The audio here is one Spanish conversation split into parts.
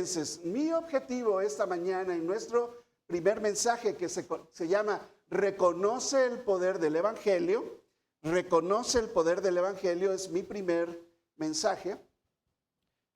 Colosenses. Mi objetivo esta mañana en nuestro primer mensaje que se llama Reconoce el poder del Evangelio. Reconoce el poder del Evangelio es mi primer mensaje.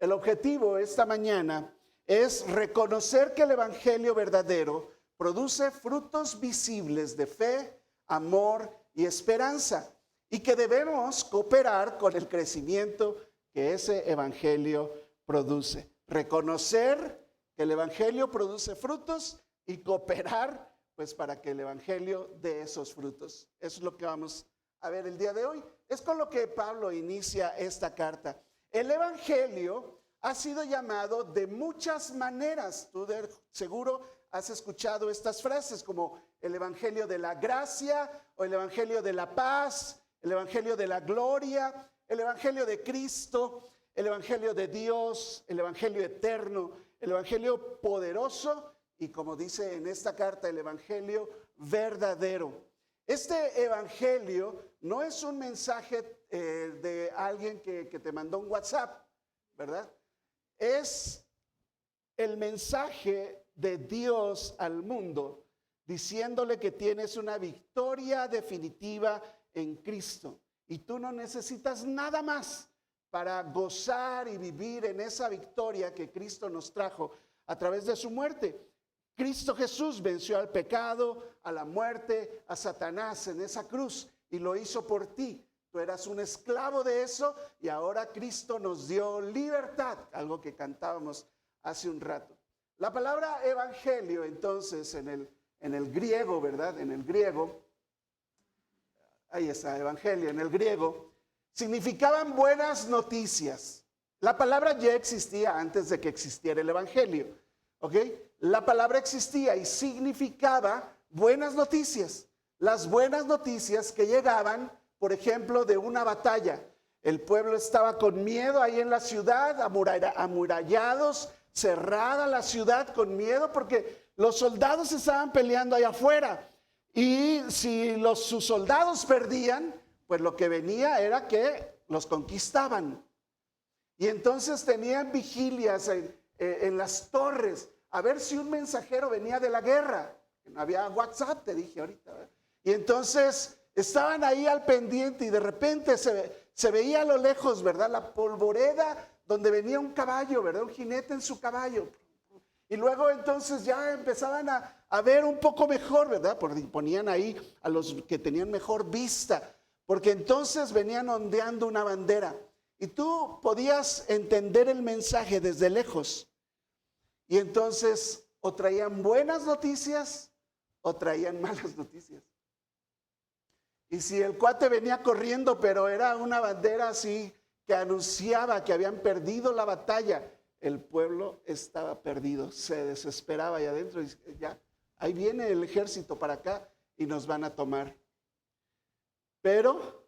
El objetivo esta mañana es reconocer que el Evangelio verdadero produce frutos visibles de fe, amor y esperanza, y que debemos cooperar con el crecimiento que ese Evangelio produce. Reconocer que el Evangelio produce frutos y cooperar pues para que el Evangelio dé esos frutos. Eso es lo que vamos a ver el día de hoy. Es con lo que Pablo inicia esta carta. El Evangelio ha sido llamado de muchas maneras. Tú seguro has escuchado estas frases como el Evangelio de la gracia o el Evangelio de la paz, el Evangelio de la gloria, el Evangelio de Cristo, el Evangelio de Dios, el Evangelio eterno, el Evangelio poderoso y, como dice en esta carta, el Evangelio verdadero. Este Evangelio no es un mensaje de alguien que te mandó un WhatsApp, ¿verdad? Es el mensaje de Dios al mundo, diciéndole que tienes una victoria definitiva en Cristo. Y tú no necesitas nada más para gozar y vivir en esa victoria que Cristo nos trajo a través de su muerte. Cristo Jesús venció al pecado, a la muerte, a Satanás en esa cruz y lo hizo por ti. Tú eras un esclavo de eso y ahora Cristo nos dio libertad, algo que cantábamos hace un rato. La palabra evangelio, entonces, en el griego, ¿verdad? En el griego, ahí está, evangelio, en el griego, significaban buenas noticias. La palabra ya existía antes de que existiera el evangelio, ¿ok? La palabra existía y significaba buenas noticias. Las buenas noticias que llegaban, por ejemplo, de una batalla. El pueblo estaba con miedo ahí en la ciudad, amurallados, cerrada la ciudad con miedo porque los soldados estaban peleando allá afuera. Y si sus soldados perdían, pues lo que venía era que los conquistaban. Y entonces tenían vigilias en las torres a ver si un mensajero venía de la guerra. No había WhatsApp, te dije ahorita, ¿verdad? Y entonces estaban ahí al pendiente y de repente se veía a lo lejos, ¿verdad? La polvoreda donde venía un caballo, ¿verdad? Un jinete en su caballo. Y luego entonces ya empezaban a ver un poco mejor, ¿verdad? Porque ponían ahí a los que tenían mejor vista, porque entonces venían ondeando una bandera. Y tú podías entender el mensaje desde lejos. Y entonces o traían buenas noticias o traían malas noticias. Y si el cuate venía corriendo, pero era una bandera así que anunciaba que habían perdido la batalla, el pueblo estaba perdido, se desesperaba ahí adentro y ya, ahí viene el ejército para acá y nos van a tomar. Pero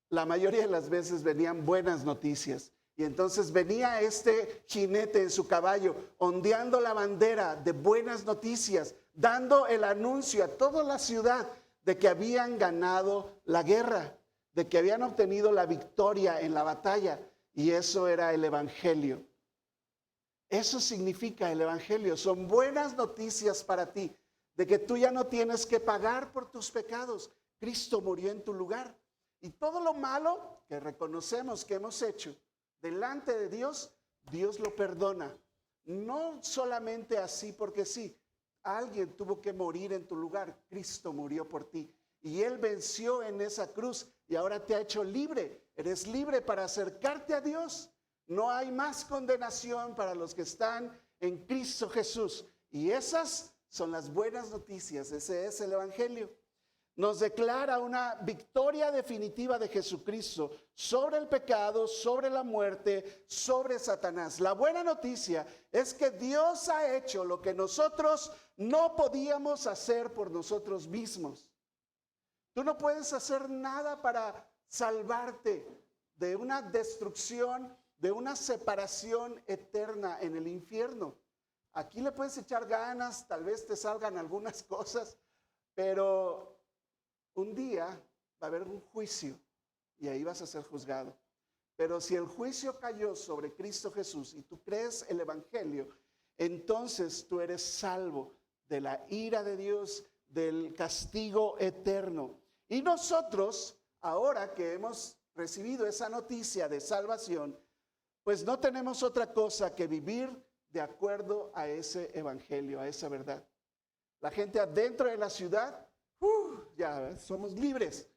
la mayoría de las veces venían buenas noticias. Y entonces venía este jinete en su caballo, ondeando la bandera de buenas noticias, dando el anuncio a toda la ciudad de que habían ganado la guerra, de que habían obtenido la victoria en la batalla. Y eso era el evangelio. Eso significa el evangelio. Son buenas noticias para ti, de que tú ya no tienes que pagar por tus pecados. Cristo murió en tu lugar. Y todo lo malo que reconocemos que hemos hecho delante de Dios, Dios lo perdona. No solamente así porque sí. Alguien tuvo que morir en tu lugar. Cristo murió por ti. Y Él venció en esa cruz y ahora te ha hecho libre. Eres libre para acercarte a Dios. No hay más condenación para los que están en Cristo Jesús. Y esas son las buenas noticias. Ese es el evangelio. Nos declara una victoria definitiva de Jesucristo sobre el pecado, sobre la muerte, sobre Satanás. La buena noticia es que Dios ha hecho lo que nosotros no podíamos hacer por nosotros mismos. Tú no puedes hacer nada para salvarte de una destrucción, de una separación eterna en el infierno. Aquí le puedes echar ganas, tal vez te salgan algunas cosas, pero un día va a haber un juicio y ahí vas a ser juzgado. Pero si el juicio cayó sobre Cristo Jesús y tú crees el Evangelio, entonces tú eres salvo de la ira de Dios, del castigo eterno. Y nosotros, ahora que hemos recibido esa noticia de salvación, pues no tenemos otra cosa que vivir de acuerdo a ese evangelio, a esa verdad. La gente adentro de la ciudad, ya somos libres.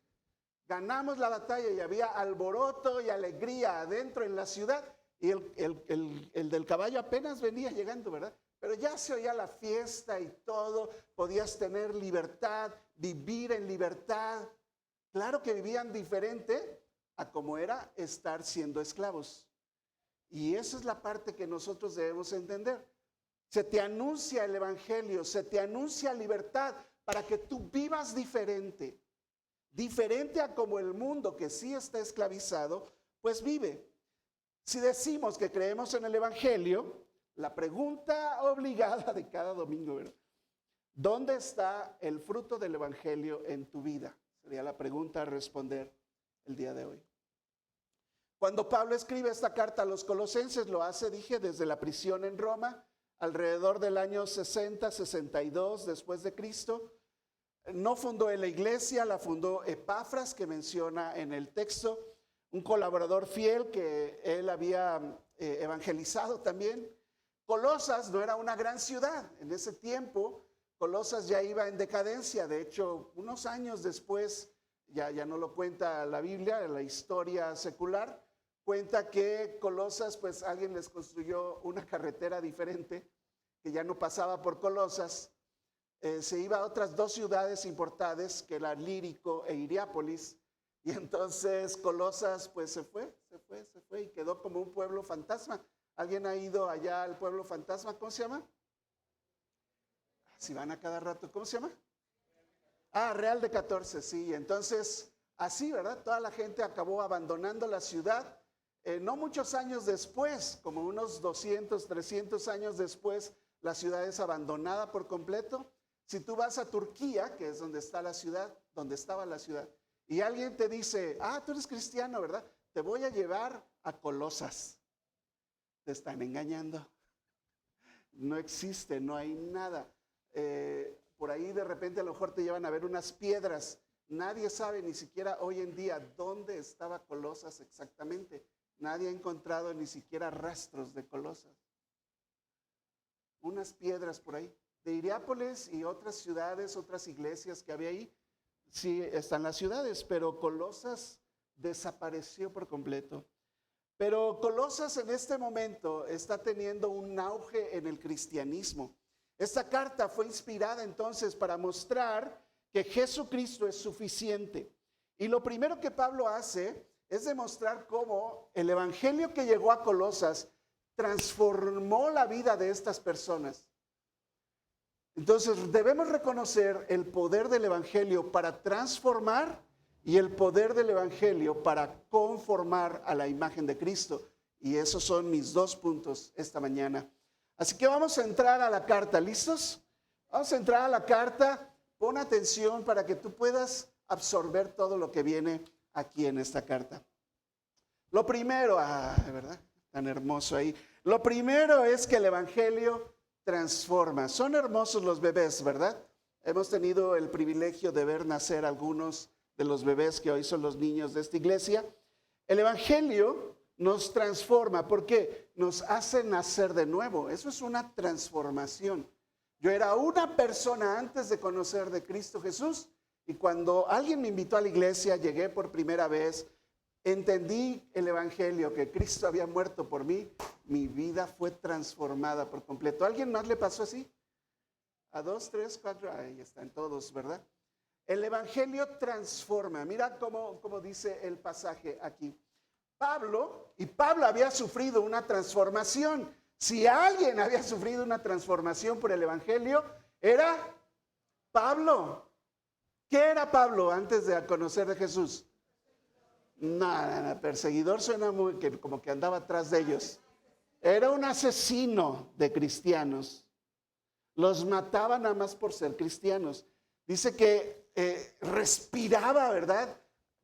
Ganamos la batalla y había alboroto y alegría adentro en la ciudad. Y el del caballo apenas venía llegando, ¿verdad? Pero ya se oía la fiesta y todo. Podías tener libertad, vivir en libertad. Claro que vivían diferente a como era estar siendo esclavos. Y esa es la parte que nosotros debemos entender. Se te anuncia el evangelio, se te anuncia libertad para que tú vivas diferente. Diferente a como el mundo que sí está esclavizado, pues vive. Si decimos que creemos en el evangelio, la pregunta obligada de cada domingo, ¿verdad? ¿Dónde está el fruto del evangelio en tu vida? Sería la pregunta a responder el día de hoy. Cuando Pablo escribe esta carta a los colosenses, lo hace, dije, desde la prisión en Roma, alrededor del año 60, 62 después de Cristo. No fundó en la iglesia, la fundó Epafras, que menciona en el texto, un colaborador fiel que él había evangelizado también. Colosas no era una gran ciudad. En ese tiempo, Colosas ya iba en decadencia. De hecho, unos años después, ya no lo cuenta la Biblia, la historia secular, cuenta que Colosas, pues alguien les construyó una carretera diferente, que ya no pasaba por Colosas. Se iba a otras dos ciudades importantes, que era Lírico e Hierápolis, y entonces Colosas pues se fue y quedó como un pueblo fantasma. ¿Alguien ha ido allá al pueblo fantasma? ¿Cómo se llama? Si van a cada rato, ¿cómo se llama? Real de 14, sí. Entonces, así, ¿verdad? Toda la gente acabó abandonando la ciudad. No muchos años después, como unos 200, 300 años después, la ciudad es abandonada por completo. Si tú vas a Turquía, que es donde está la ciudad, donde estaba la ciudad, y alguien te dice, tú eres cristiano, ¿verdad? Te voy a llevar a Colosas. Te están engañando. No existe, no hay nada. Por ahí de repente a lo mejor te llevan a ver unas piedras. Nadie sabe ni siquiera hoy en día dónde estaba Colosas exactamente. Nadie ha encontrado ni siquiera rastros de Colosas. Unas piedras por ahí. De Hierápolis y otras ciudades, otras iglesias que había ahí, sí están las ciudades, pero Colosas desapareció por completo. Pero Colosas en este momento está teniendo un auge en el cristianismo. Esta carta fue inspirada entonces para mostrar que Jesucristo es suficiente. Y lo primero que Pablo hace es demostrar cómo el evangelio que llegó a Colosas transformó la vida de estas personas. Entonces debemos reconocer el poder del evangelio para transformar y el poder del evangelio para conformar a la imagen de Cristo. Y esos son mis dos puntos esta mañana. Así que vamos a entrar a la carta. ¿Listos? Vamos a entrar a la carta. Pon atención para que tú puedas absorber todo lo que viene aquí en esta carta. Lo primero, ¿verdad? Tan hermoso ahí. Lo primero es que el evangelio transforma. Son hermosos los bebés, ¿verdad? Hemos tenido el privilegio de ver nacer algunos de los bebés que hoy son los niños de esta iglesia. El evangelio nos transforma porque nos hace nacer de nuevo. Eso es una transformación. Yo era una persona antes de conocer de Cristo Jesús y cuando alguien me invitó a la iglesia, llegué por primera vez, entendí el evangelio, que Cristo había muerto por mí, mi vida fue transformada por completo. ¿A alguien más le pasó así? A 2, 3, 4, ahí están todos, ¿verdad? El evangelio transforma. Mira cómo dice el pasaje aquí. Pablo había sufrido una transformación. Si alguien había sufrido una transformación por el evangelio, era Pablo. ¿Qué era Pablo antes de conocer de Jesús? No, perseguidor suena muy como que andaba atrás de ellos. Era un asesino de cristianos. Los mataba nada más por ser cristianos. Dice que respiraba, ¿verdad?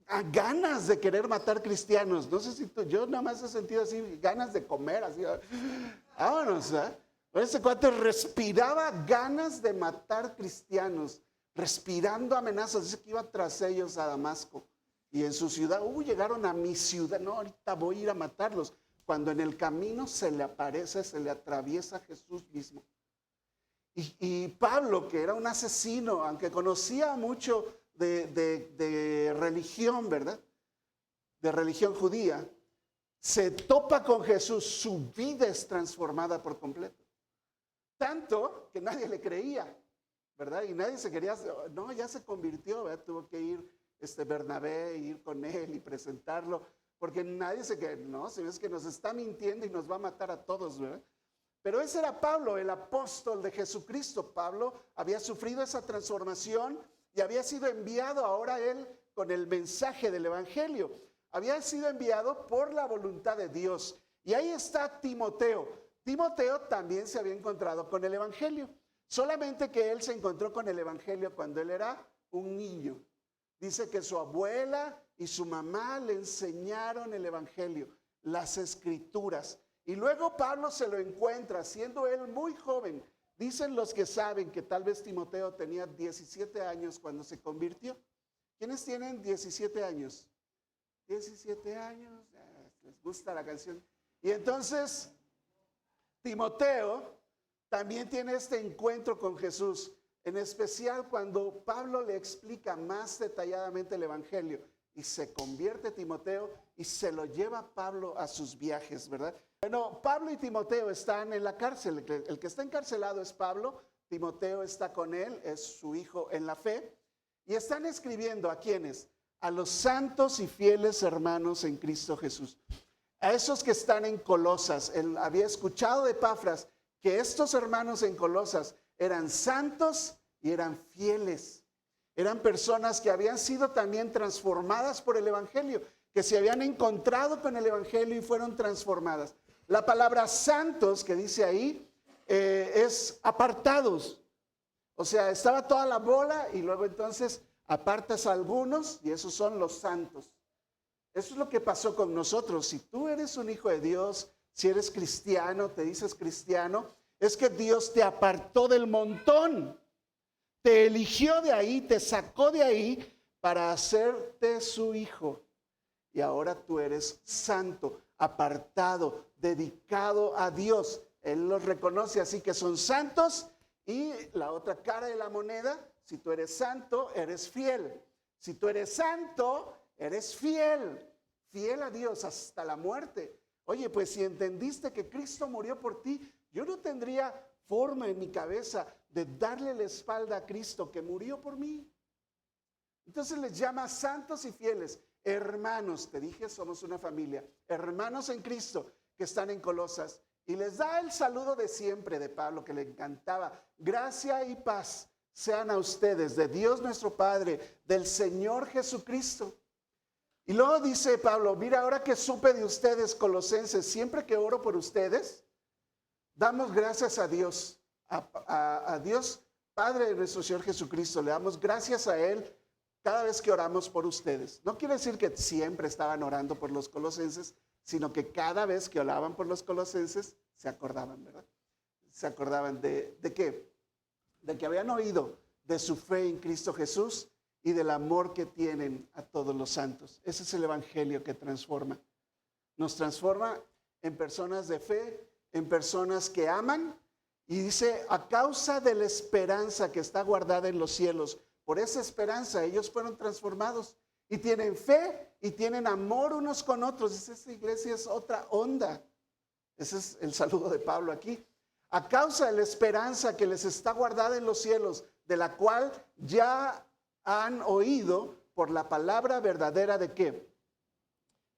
a ganas de querer matar cristianos. No sé si yo nada más he sentido así, ganas de comer, así. Vámonos, ¿eh? Ese cuate respiraba ganas de matar cristianos, respirando amenazas. Dice que iba tras ellos a Damasco. Y en su ciudad, llegaron a mi ciudad. No, ahorita voy a ir a matarlos. Cuando en el camino se le aparece, se le atraviesa Jesús mismo. Y Pablo, que era un asesino, aunque conocía mucho de religión, ¿verdad? De religión judía, se topa con Jesús, su vida es transformada por completo. Tanto que nadie le creía, ¿verdad? Y nadie se quería, no, ya se convirtió, ¿verdad? Tuvo que ir Bernabé, ir con él y presentarlo, porque nadie se quería, no, Señor, es que nos está mintiendo y nos va a matar a todos, ¿verdad? Pero ese era Pablo, el apóstol de Jesucristo. Pablo había sufrido esa transformación y había sido enviado ahora él con el mensaje del evangelio. Había sido enviado por la voluntad de Dios. Y ahí está Timoteo. Timoteo también se había encontrado con el evangelio. Solamente que él se encontró con el evangelio cuando él era un niño. Dice que su abuela y su mamá le enseñaron el evangelio, las escrituras. Y luego Pablo se lo encuentra, siendo él muy joven. Dicen los que saben que tal vez Timoteo tenía 17 años cuando se convirtió. ¿Quiénes tienen 17 años? 17 años, les gusta la canción. Y entonces Timoteo también tiene este encuentro con Jesús, en especial cuando Pablo le explica más detalladamente el evangelio. Y se convierte Timoteo y se lo lleva Pablo a sus viajes, ¿verdad? Bueno, Pablo y Timoteo están en la cárcel. El que está encarcelado es Pablo. Timoteo está con él, es su hijo en la fe. Y están escribiendo ¿a quiénes? A los santos y fieles hermanos en Cristo Jesús. A esos que están en Colosas. Él había escuchado de Epafras que estos hermanos en Colosas eran santos y eran fieles. Eran personas que habían sido también transformadas por el evangelio, que se habían encontrado con el evangelio y fueron transformadas. La palabra santos que dice ahí es apartados. O sea, estaba toda la bola y luego entonces apartas a algunos y esos son los santos. Eso es lo que pasó con nosotros. Si tú eres un hijo de Dios, si eres cristiano, te dices cristiano, es que Dios te apartó del montón. Te eligió de ahí, te sacó de ahí para hacerte su hijo. Y ahora tú eres santo, apartado, dedicado a Dios. Él los reconoce así que son santos. Y la otra cara de la moneda, si tú eres santo, eres fiel. Si tú eres santo, eres fiel. Fiel a Dios hasta la muerte. Oye, pues si entendiste que Cristo murió por ti, yo no tendría forma en mi cabeza de darle la espalda a Cristo que murió por mí. Entonces les llama santos y fieles, hermanos, te dije, somos una familia, hermanos en Cristo que están en Colosas. Y les da el saludo de siempre de Pablo, que le encantaba. Gracia y paz sean a ustedes, de Dios nuestro Padre, del Señor Jesucristo. Y luego dice Pablo, mira, ahora que supe de ustedes, colosenses, siempre que oro por ustedes, damos gracias a Dios, a Dios Padre de nuestro Señor Jesucristo. Le damos gracias a Él cada vez que oramos por ustedes. No quiere decir que siempre estaban orando por los colosenses, sino que cada vez que oraban por los colosenses se acordaban, ¿verdad? Se acordaban ¿de qué? De que habían oído de su fe en Cristo Jesús y del amor que tienen a todos los santos. Ese es el evangelio que transforma. Nos transforma en personas de fe, en personas que aman, y dice, a causa de la esperanza que está guardada en los cielos, por esa esperanza ellos fueron transformados y tienen fe y tienen amor unos con otros. Esta iglesia es otra onda. Ese es el saludo de Pablo aquí. A causa de la esperanza que les está guardada en los cielos, de la cual ya han oído por la palabra verdadera ¿de qué?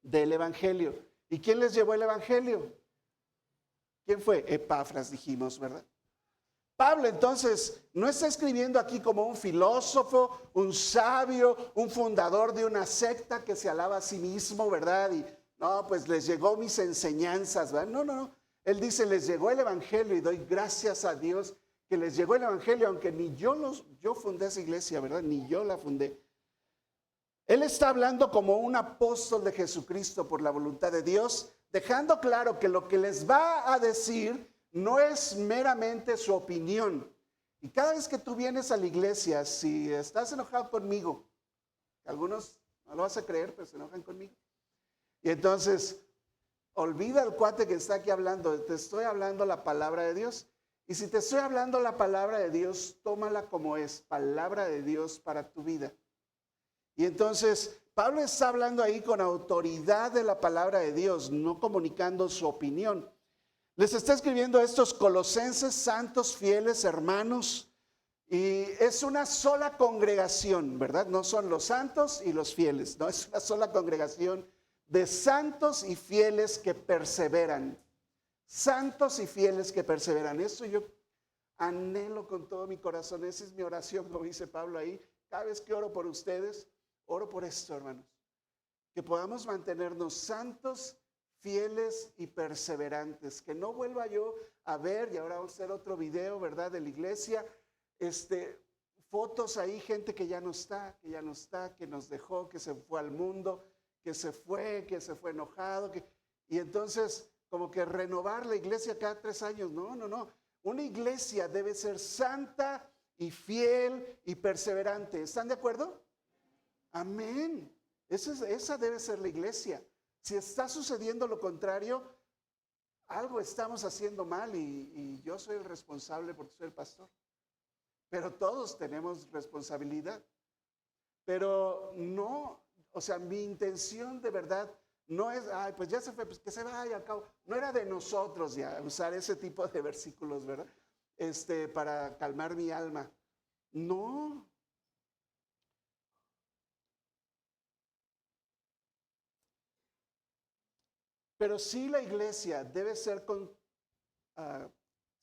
Del evangelio. ¿Y quién les llevó el evangelio? ¿Quién fue? Epafras, dijimos, ¿verdad? Pablo entonces no está escribiendo aquí como un filósofo, un sabio, un fundador de una secta que se alaba a sí mismo, ¿verdad? Y no, pues les llegó mis enseñanzas, ¿verdad? No. Él dice, les llegó el evangelio y doy gracias a Dios que les llegó el evangelio, aunque ni yo fundé esa iglesia, ¿verdad? Ni yo la fundé. Él está hablando como un apóstol de Jesucristo por la voluntad de Dios, dejando claro que lo que les va a decir no es meramente su opinión. Y cada vez que tú vienes a la iglesia, si estás enojado conmigo, algunos no lo vas a creer, pero se enojan conmigo. Y entonces, olvida al cuate que está aquí hablando, te estoy hablando la palabra de Dios. Y si te estoy hablando la palabra de Dios, tómala como es, palabra de Dios para tu vida. Y entonces, Pablo está hablando ahí con autoridad de la palabra de Dios, no comunicando su opinión. Les está escribiendo a estos colosenses, santos, fieles, hermanos, y es una sola congregación, ¿verdad? No son los santos y los fieles, no, es una sola congregación de santos y fieles que perseveran. Santos y fieles que perseveran. Eso yo anhelo con todo mi corazón. Esa es mi oración, como dice Pablo ahí. Cada vez que oro por ustedes, oro por esto, hermanos. Que podamos mantenernos santos, fieles y perseverantes. Que no vuelva yo a ver, y ahora vamos a hacer otro video, ¿verdad? De la iglesia. Fotos ahí, gente que ya no está, que nos dejó, que se fue al mundo, que se fue enojado. Y entonces, como que renovar la iglesia cada 3 años. No. Una iglesia debe ser santa y fiel y perseverante. ¿Están de acuerdo? Amén. Esa debe ser la iglesia. Si está sucediendo lo contrario, algo estamos haciendo mal y yo soy el responsable porque soy el pastor. Pero todos tenemos responsabilidad. Pero no, o sea, mi intención de verdad no es, ay, pues ya se fue, pues que se vaya al cabo. No era de nosotros ya usar ese tipo de versículos, ¿verdad? Para calmar mi alma. No. Pero sí la iglesia debe ser,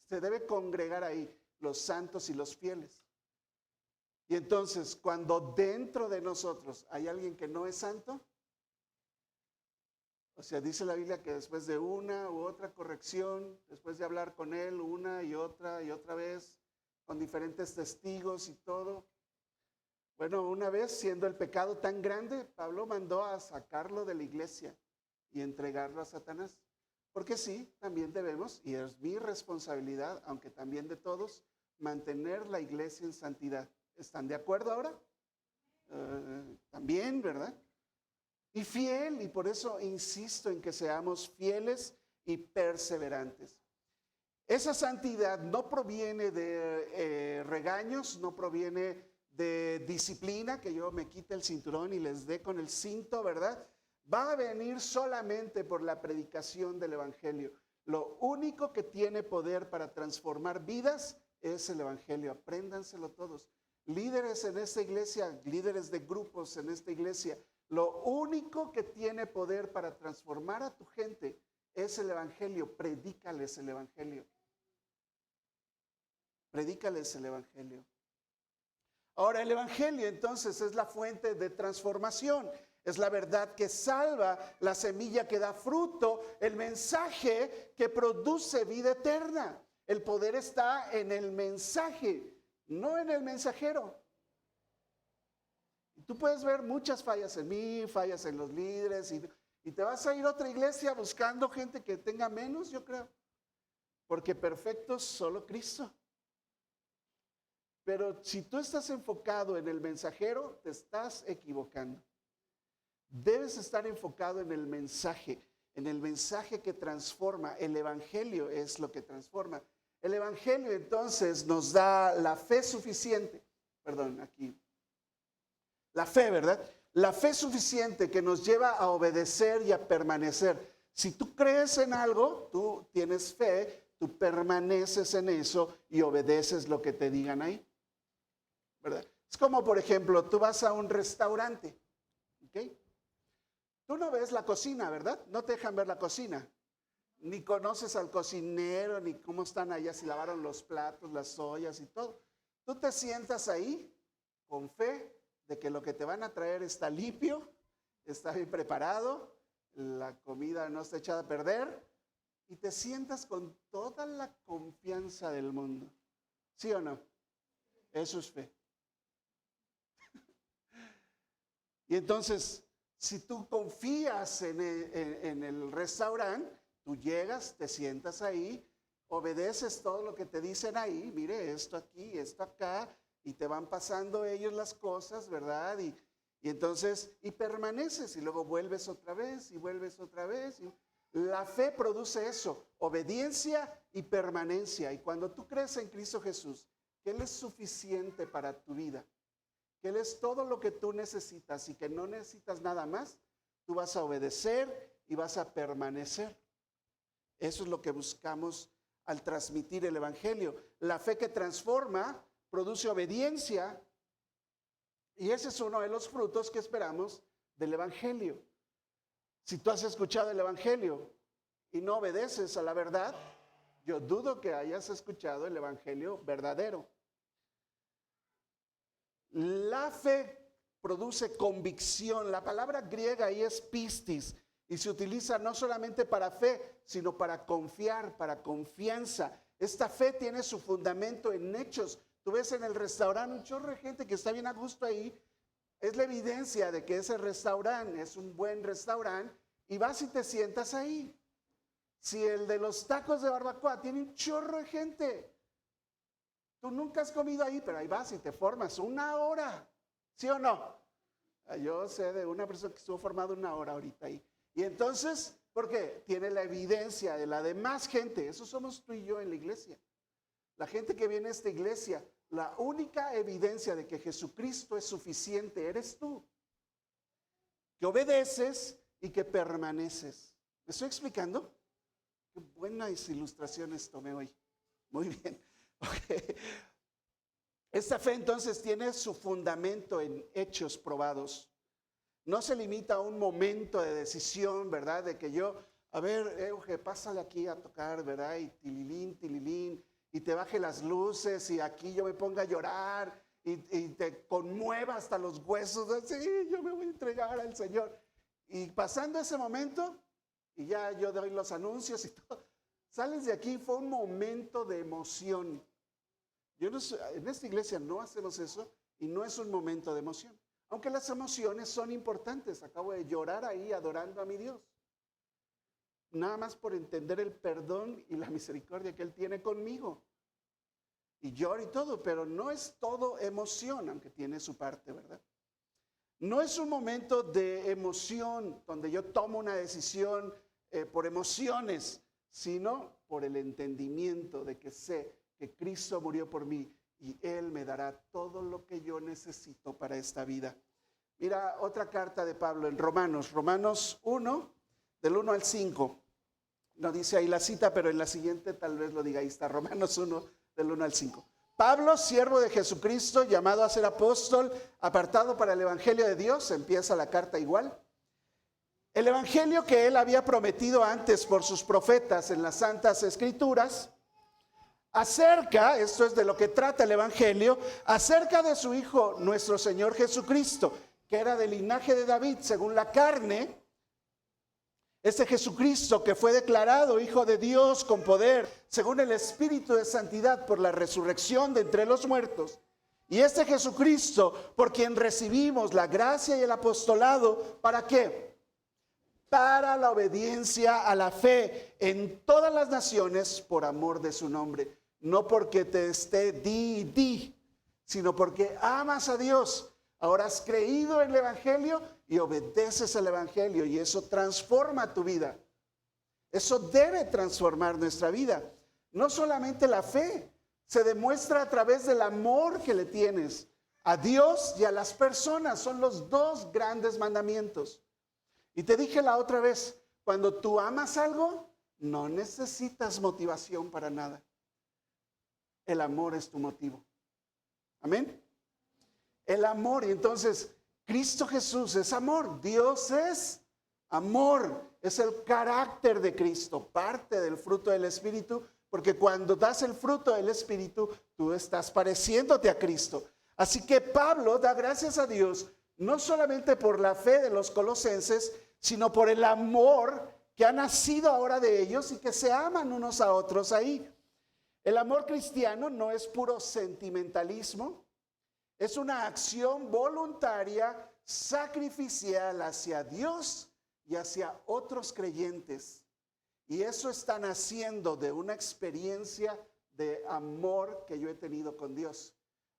se debe congregar ahí los santos y los fieles. Y entonces, cuando dentro de nosotros hay alguien que no es santo, o sea, dice la Biblia que después de una u otra corrección, después de hablar con él una y otra vez, con diferentes testigos y todo, bueno, una vez siendo el pecado tan grande, Pablo mandó a sacarlo de la iglesia y entregarlo a Satanás. Porque sí, también debemos, y es mi responsabilidad, aunque también de todos, mantener la iglesia en santidad. ¿Están de acuerdo ahora? También, ¿verdad? Y fiel, y por eso insisto en que seamos fieles y perseverantes. Esa santidad no proviene de regaños, no proviene de disciplina, que yo me quite el cinturón y les dé con el cinto, ¿verdad? Va a venir solamente por la predicación del evangelio. Lo único que tiene poder para transformar vidas es el evangelio. Apréndanselo todos. Líderes en esta iglesia, líderes de grupos en esta iglesia, lo único que tiene poder para transformar a tu gente es el evangelio. Predícales el evangelio. Predícales el evangelio. Ahora, el evangelio entonces es la fuente de transformación. Es la verdad que salva, la semilla que da fruto, el mensaje que produce vida eterna. El poder está en el mensaje, no en el mensajero. Tú puedes ver muchas fallas en mí, fallas en los líderes, y te vas a ir a otra iglesia buscando gente que tenga menos, yo creo. Porque perfecto es solo Cristo. Pero si tú estás enfocado en el mensajero, te estás equivocando. Debes estar enfocado en el mensaje que transforma. El evangelio es lo que transforma. El evangelio entonces nos da la fe suficiente, la fe, ¿verdad? La fe suficiente que nos lleva a obedecer y a permanecer. Si tú crees en algo, tú tienes fe, tú permaneces en eso y obedeces lo que te digan ahí, ¿verdad? Es como, por ejemplo, tú vas a un restaurante, ¿ok? Tú no ves la cocina, ¿verdad? No te dejan ver la cocina. Ni conoces al cocinero, ni cómo están allá, si lavaron los platos, las ollas y todo. Tú te sientas ahí con fe de que lo que te van a traer está limpio, está bien preparado, la comida no está echada a perder, y te sientas con toda la confianza del mundo. ¿Sí o no? Eso es fe. Y entonces, si tú confías en el restaurante, tú llegas, te sientas ahí, obedeces todo lo que te dicen ahí, mire esto aquí, esto acá, y te van pasando ellos las cosas, ¿verdad? Y entonces, y permaneces, y luego vuelves otra vez, y vuelves otra vez. La fe produce eso, obediencia y permanencia. Y cuando tú crees en Cristo Jesús, que Él es suficiente para tu vida, que Él es todo lo que tú necesitas y que no necesitas nada más, tú vas a obedecer y vas a permanecer. Eso es lo que buscamos al transmitir el Evangelio. La fe que transforma produce obediencia, y ese es uno de los frutos que esperamos del Evangelio. Si tú has escuchado el Evangelio y no obedeces a la verdad, yo dudo que hayas escuchado el Evangelio verdadero. La fe produce convicción. La palabra griega ahí es pistis y se utiliza no solamente para fe, sino para confiar, para confianza. Esta fe tiene su fundamento en hechos. Tú ves en el restaurante un chorro de gente que está bien a gusto ahí. Es la evidencia de que ese restaurante es un buen restaurante y vas y te sientas ahí. Si el de los tacos de barbacoa tiene un chorro de gente, tú nunca has comido ahí, pero ahí vas y te formas 1 hora, ¿sí o no? Yo sé de una persona que estuvo formada 1 hora ahorita ahí. Y entonces, ¿por qué? Tiene la evidencia de la demás gente. Eso somos tú y yo en la iglesia. La gente que viene a esta iglesia, la única evidencia de que Jesucristo es suficiente eres tú. Que obedeces y que permaneces. ¿Me estoy explicando? Qué buenas ilustraciones tomé hoy. Muy bien. Okay. Esta fe entonces tiene su fundamento en hechos probados. No se limita a un momento de decisión, ¿verdad? De que yo, a ver, Euge, pásale aquí a tocar, ¿verdad? Y tililín, tililín, y te baje las luces y aquí yo me ponga a llorar y te conmueva hasta los huesos. Así, yo me voy a entregar al Señor. Y pasando ese momento, y ya yo doy los anuncios y todo, sales de aquí, fue un momento de emoción. En esta iglesia no hacemos eso y no es un momento de emoción. Aunque las emociones son importantes. Acabo de llorar ahí adorando a mi Dios. Nada más por entender el perdón y la misericordia que Él tiene conmigo. Y lloro y todo, pero no es todo emoción, aunque tiene su parte, ¿verdad? No es un momento de emoción donde yo tomo una decisión por emociones, sino por el entendimiento de que sé que Cristo murió por mí y Él me dará todo lo que yo necesito para esta vida. Mira otra carta de Pablo en Romanos 1, del 1 al 5. No dice ahí la cita, pero en la siguiente tal vez lo diga. Ahí está, Romanos 1, del 1 al 5. Pablo, siervo de Jesucristo, llamado a ser apóstol, apartado para el evangelio de Dios, empieza la carta igual. El evangelio que él había prometido antes por sus profetas en las santas escrituras, acerca, esto es de lo que trata el evangelio, acerca de su Hijo, nuestro Señor Jesucristo, que era del linaje de David según la carne. Este Jesucristo que fue declarado Hijo de Dios con poder, según el Espíritu de Santidad por la resurrección de entre los muertos. Y este Jesucristo por quien recibimos la gracia y el apostolado, ¿para qué? Para la obediencia a la fe en todas las naciones por amor de su nombre. No porque te esté di, sino porque amas a Dios. Ahora has creído en el evangelio y obedeces al evangelio y eso transforma tu vida. Eso debe transformar nuestra vida. No solamente la fe, se demuestra a través del amor que le tienes a Dios y a las personas. Son los 2 grandes mandamientos. Y te dije la otra vez, cuando tú amas algo, no necesitas motivación para nada. El amor es tu motivo. Amén. El amor, y entonces Cristo Jesús es amor, Dios es amor, es el carácter de Cristo, parte del fruto del Espíritu, porque cuando das el fruto del Espíritu, tú estás pareciéndote a Cristo. Así que Pablo da gracias a Dios, no solamente por la fe de los colosenses, sino por el amor que ha nacido ahora de ellos y que se aman unos a otros ahí. El amor cristiano no es puro sentimentalismo. Es una acción voluntaria sacrificial hacia Dios y hacia otros creyentes. Y eso está naciendo de una experiencia de amor que yo he tenido con Dios.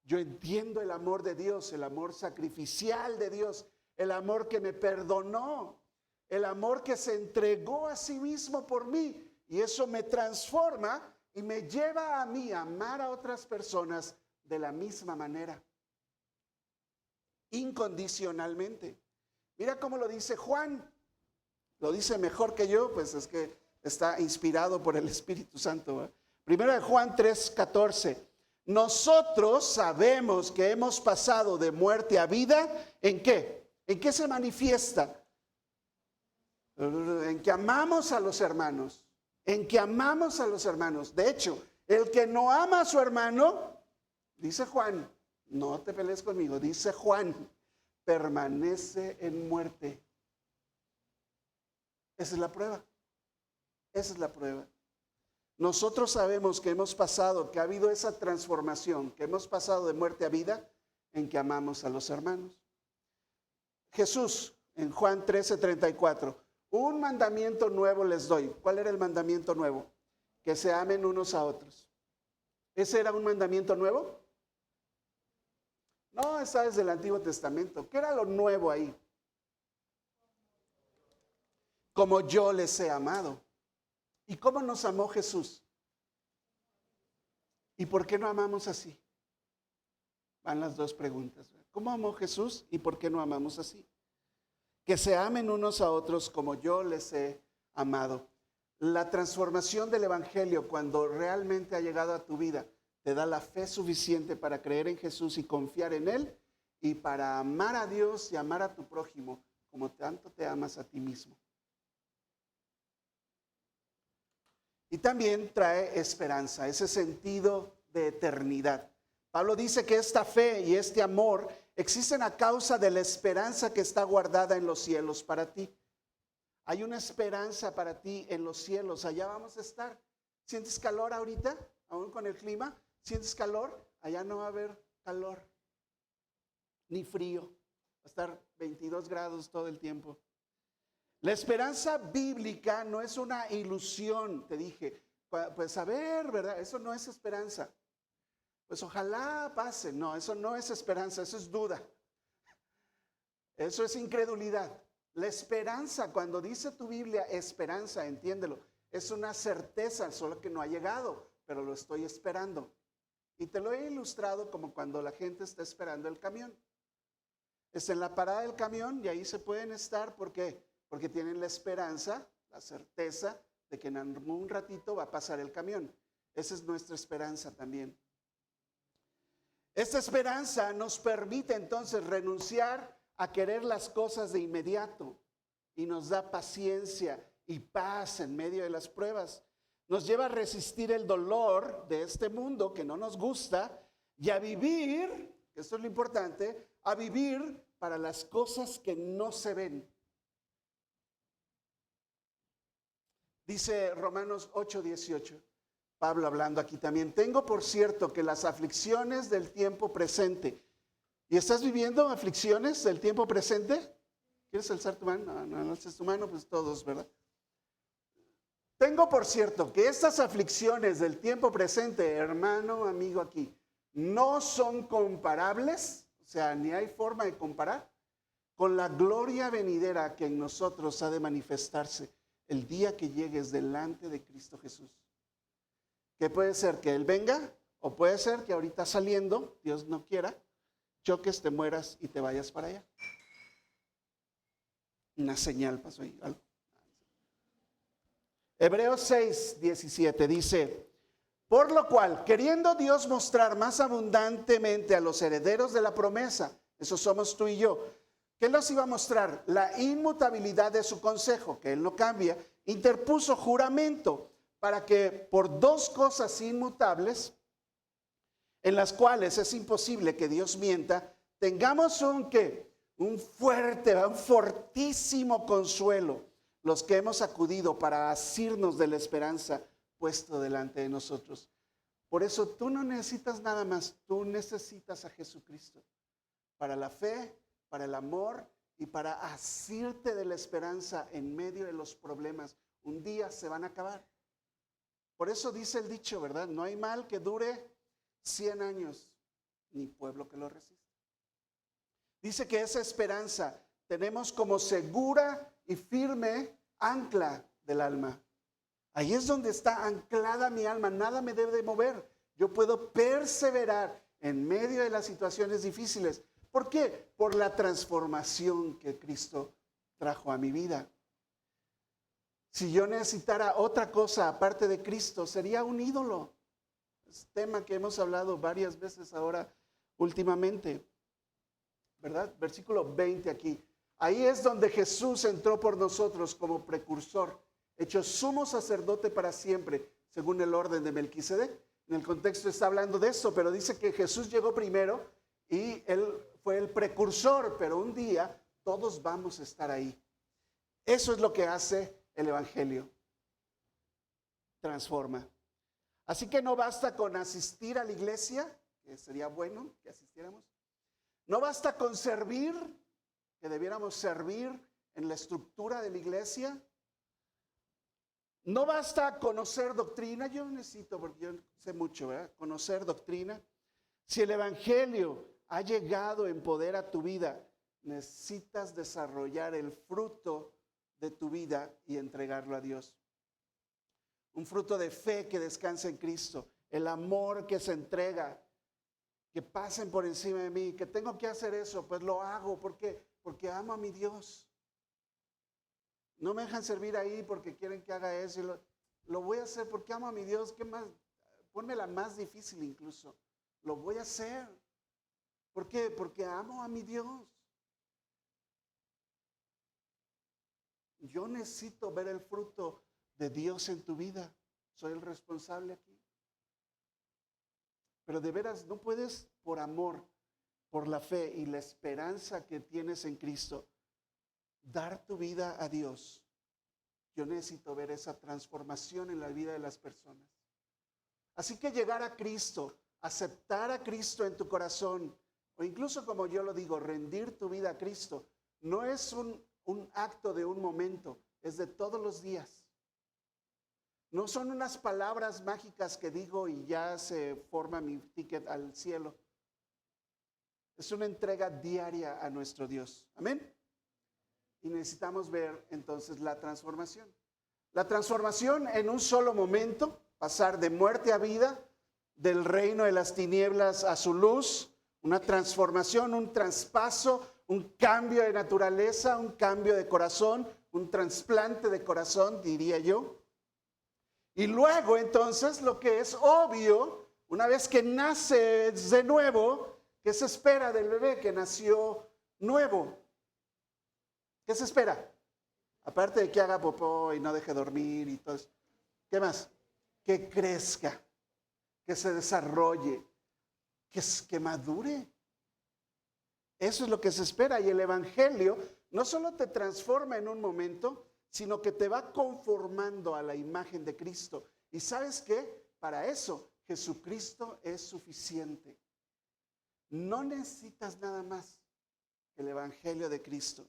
Yo entiendo el amor de Dios, el amor sacrificial de Dios, el amor que me perdonó, el amor que se entregó a sí mismo por mí. Y eso me transforma y me lleva a mí a amar a otras personas de la misma manera, incondicionalmente. Mira cómo lo dice Juan. Lo dice mejor que yo, pues es que está inspirado por el Espíritu Santo. Primero de Juan 3:14. Nosotros sabemos que hemos pasado de muerte a vida. ¿En qué? ¿En qué se manifiesta? En que amamos a los hermanos. En que amamos a los hermanos. De hecho, el que no ama a su hermano, dice Juan, no te pelees conmigo, dice Juan, permanece en muerte. Esa es la prueba. Esa es la prueba. Nosotros sabemos que hemos pasado, que ha habido esa transformación, que hemos pasado de muerte a vida en que amamos a los hermanos. Jesús, en Juan 13:34, un mandamiento nuevo les doy. ¿Cuál era el mandamiento nuevo? Que se amen unos a otros. ¿Ese era un mandamiento nuevo? No, está desde el Antiguo Testamento. ¿Qué era lo nuevo ahí? Como yo les he amado. ¿Y cómo nos amó Jesús? ¿Y por qué no amamos así? Van las dos preguntas. ¿Cómo amó Jesús y por qué no amamos así? Que se amen unos a otros como yo les he amado. La transformación del Evangelio, cuando realmente ha llegado a tu vida, te da la fe suficiente para creer en Jesús y confiar en Él, y para amar a Dios y amar a tu prójimo como tanto te amas a ti mismo. Y también trae esperanza, ese sentido de eternidad. Pablo dice que esta fe y este amor existen a causa de la esperanza que está guardada en los cielos para ti. Hay una esperanza para ti en los cielos, allá vamos a estar. ¿Sientes calor ahorita? Aún con el clima, ¿sientes calor? Allá no va a haber calor, ni frío. Va a estar 22 grados todo el tiempo. La esperanza bíblica no es una ilusión, te dije. Pues a ver, ¿verdad? Eso no es esperanza. Pues ojalá pase. No, eso no es esperanza, eso es duda. Eso es incredulidad. La esperanza, cuando dice tu Biblia esperanza, entiéndelo, es una certeza, solo que no ha llegado, pero lo estoy esperando. Y te lo he ilustrado como cuando la gente está esperando el camión. Está en la parada del camión y ahí se pueden estar, ¿por qué? Porque tienen la esperanza, la certeza de que en algún ratito va a pasar el camión. Esa es nuestra esperanza también. Esta esperanza nos permite entonces renunciar a querer las cosas de inmediato y nos da paciencia y paz en medio de las pruebas. Nos lleva a resistir el dolor de este mundo que no nos gusta y a vivir, esto es lo importante, a vivir para las cosas que no se ven. Dice Romanos 8:18, Pablo hablando aquí también, tengo por cierto que las aflicciones del tiempo presente. ¿Y estás viviendo aflicciones del tiempo presente? ¿Quieres alzar tu mano? No alzas tu mano, pues todos, ¿verdad? Tengo por cierto que estas aflicciones del tiempo presente, hermano, amigo aquí, no son comparables, o sea, ni hay forma de comparar, con la gloria venidera que en nosotros ha de manifestarse el día que llegues delante de Cristo Jesús. Que puede ser que Él venga, o puede ser que ahorita saliendo, Dios no quiera, choques, te mueras y te vayas para allá. Una señal pasó ahí, algo. Hebreos 6:17 dice, por lo cual, queriendo Dios mostrar más abundantemente a los herederos de la promesa, eso somos tú y yo, ¿qué los iba a mostrar? La inmutabilidad de su consejo, que Él no cambia, interpuso juramento para que por dos cosas inmutables, en las cuales es imposible que Dios mienta, tengamos un fortísimo consuelo, los que hemos acudido para asirnos de la esperanza puesto delante de nosotros. Por eso tú no necesitas nada más, tú necesitas a Jesucristo para la fe, para el amor y para asirte de la esperanza en medio de los problemas. Un día se van a acabar. Por eso dice el dicho, ¿verdad? No hay mal que dure 100 años, ni pueblo que lo resista. Dice que esa esperanza tenemos como segura y firme ancla del alma. Ahí es donde está anclada mi alma, nada me debe de mover. Yo puedo perseverar en medio de las situaciones difíciles. ¿Por qué? Por la transformación que Cristo trajo a mi vida. Si yo necesitara otra cosa aparte de Cristo, sería un ídolo. Es tema que hemos hablado varias veces ahora últimamente, ¿verdad? Versículo 20 aquí. Ahí es donde Jesús entró por nosotros como precursor, hecho sumo sacerdote para siempre, según el orden de Melquisedec. En el contexto está hablando de eso, pero dice que Jesús llegó primero y él fue el precursor, pero un día todos vamos a estar ahí. Eso es lo que hace el Evangelio. Transforma. Así que no basta con asistir a la iglesia, que sería bueno que asistiéramos. No basta con servir, que debiéramos servir en la estructura de la iglesia. No basta conocer doctrina. Yo necesito, porque yo sé mucho, ¿verdad? Conocer doctrina. Si el Evangelio ha llegado en poder a tu vida, necesitas desarrollar el fruto de tu vida y entregarlo a Dios. Un fruto de fe que descansa en Cristo, el amor que se entrega, que pasen por encima de mí, que tengo que hacer eso, pues lo hago porque amo a mi Dios. No me dejan servir ahí porque quieren que haga eso. Lo voy a hacer porque amo a mi Dios. ¿Qué más? Ponme la más difícil incluso. Lo voy a hacer. ¿Por qué? Porque amo a mi Dios. Yo necesito ver el fruto de Dios en tu vida. Soy el responsable aquí. Pero de veras no puedes, por amor, por la fe y la esperanza que tienes en Cristo, dar tu vida a Dios. Yo necesito ver esa transformación en la vida de las personas. Así que llegar a Cristo, aceptar a Cristo en tu corazón, o incluso como yo lo digo, rendir tu vida a Cristo, no es un acto de un momento, es de todos los días. No son unas palabras mágicas que digo y ya se forma mi ticket al cielo. Es una entrega diaria a nuestro Dios. Amén. Y necesitamos ver entonces la transformación. La transformación en un solo momento, pasar de muerte a vida, del reino de las tinieblas a su luz, una transformación, un traspaso, un cambio de naturaleza, un cambio de corazón, un trasplante de corazón, diría yo. Y luego entonces lo que es obvio, una vez que nace de nuevo, ¿qué se espera del bebé que nació nuevo? ¿Qué se espera? Aparte de que haga popó y no deje dormir y todo eso. ¿Qué más? Que crezca, que se desarrolle, que madure. Eso es lo que se espera. Y el Evangelio no solo te transforma en un momento, sino que te va conformando a la imagen de Cristo. ¿Y sabes qué? Para eso Jesucristo es suficiente. No necesitas nada más que el Evangelio de Cristo.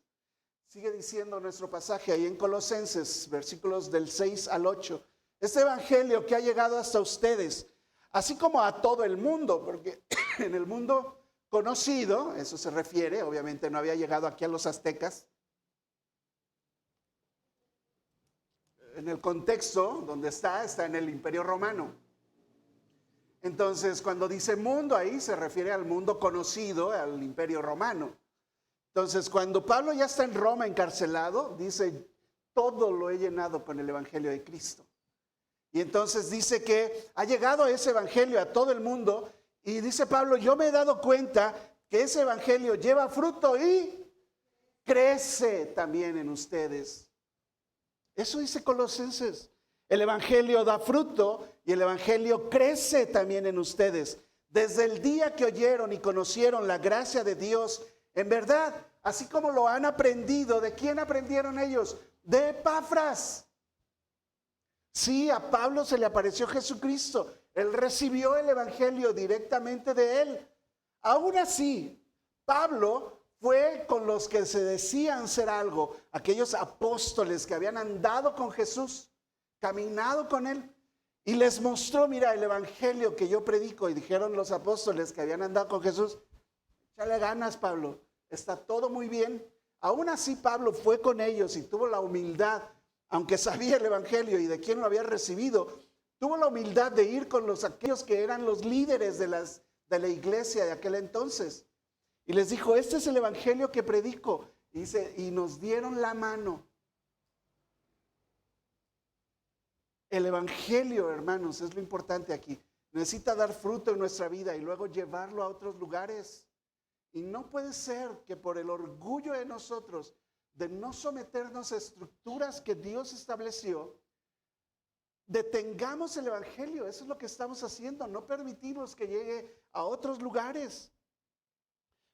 Sigue diciendo nuestro pasaje ahí en Colosenses, versículos del 6 al 8. Este Evangelio que ha llegado hasta ustedes, así como a todo el mundo, porque en el mundo conocido, eso se refiere, obviamente no había llegado aquí a los aztecas. En el contexto donde está en el Imperio Romano. Entonces, cuando dice mundo ahí, se refiere al mundo conocido, al Imperio Romano. Entonces, cuando Pablo ya está en Roma encarcelado, dice, todo lo he llenado con el Evangelio de Cristo. Y entonces dice que ha llegado ese Evangelio a todo el mundo, y dice Pablo, yo me he dado cuenta que ese Evangelio lleva fruto y crece también en ustedes. Eso dice Colosenses. El Evangelio da fruto y el Evangelio crece también en ustedes. Desde el día que oyeron y conocieron la gracia de Dios, en verdad, así como lo han aprendido, ¿de quién aprendieron ellos? De Epafras. Sí, a Pablo se le apareció Jesucristo. Él recibió el Evangelio directamente de él. Aún así, Pablo fue con los que se decían ser algo, aquellos apóstoles que habían andado con Jesús, caminado con él, y les mostró, mira, el evangelio que yo predico. Y dijeron los apóstoles que habían andado con Jesús, échale ganas, Pablo, está todo muy bien. Aún así Pablo fue con ellos y tuvo la humildad, aunque sabía el evangelio y de quién lo había recibido, tuvo la humildad de ir con aquellos que eran los líderes de la iglesia de aquel entonces. Y les dijo, este es el evangelio que predico. Y dice, y nos dieron la mano. El evangelio, hermanos, es lo importante aquí. Necesita dar fruto en nuestra vida y luego llevarlo a otros lugares. Y no puede ser que por el orgullo de nosotros, de no someternos a estructuras que Dios estableció, detengamos el evangelio. Eso es lo que estamos haciendo. No permitimos que llegue a otros lugares.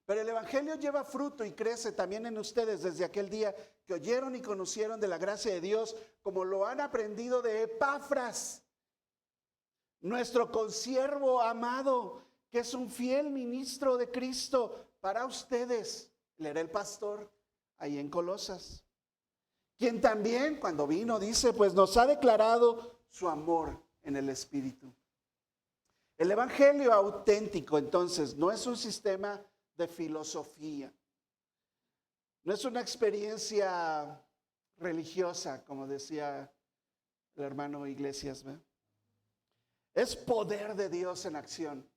Pero el evangelio lleva fruto y crece también en ustedes desde aquel día que oyeron y conocieron de la gracia de Dios, como lo han aprendido de Epafras, nuestro consiervo amado, que es un fiel ministro de Cristo para ustedes. Él era el pastor ahí en Colosas, quien también cuando vino dice, pues nos ha declarado su amor en el Espíritu. El evangelio auténtico, entonces, no es un sistema de filosofía, no es una experiencia religiosa, como decía el hermano Iglesias, ¿ve? Es poder de Dios en acción.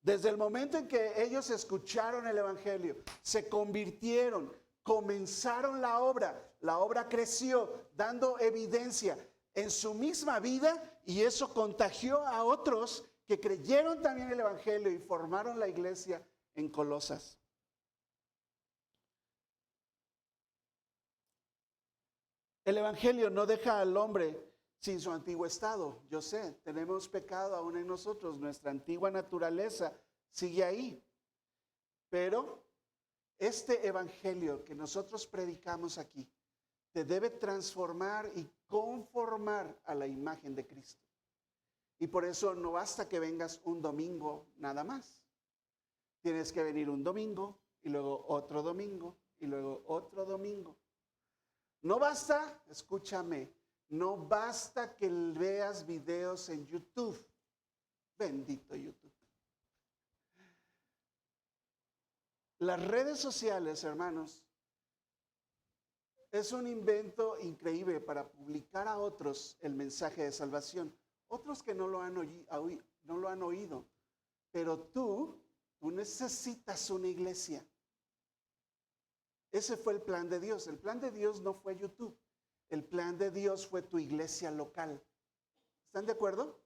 Desde el momento en que ellos escucharon el evangelio, se convirtieron, comenzaron la obra creció, dando evidencia en su misma vida, y eso contagió a otros que creyeron también el evangelio y formaron la iglesia en Colosas. El evangelio no deja al hombre sin su antiguo estado. Yo sé, tenemos pecado aún en nosotros, nuestra antigua naturaleza sigue ahí. Pero este evangelio que nosotros predicamos aquí te debe transformar y conformar a la imagen de Cristo. Y por eso no basta que vengas un domingo nada más. Tienes que venir un domingo y luego otro domingo y luego otro domingo. No basta, escúchame, no basta que veas videos en YouTube. Bendito YouTube. Las redes sociales, hermanos, es un invento increíble para publicar a otros el mensaje de salvación. Otros que no lo han oído. Pero tú necesitas una iglesia. Ese fue el plan de Dios. El plan de Dios no fue YouTube. El plan de Dios fue tu iglesia local. ¿Están de acuerdo?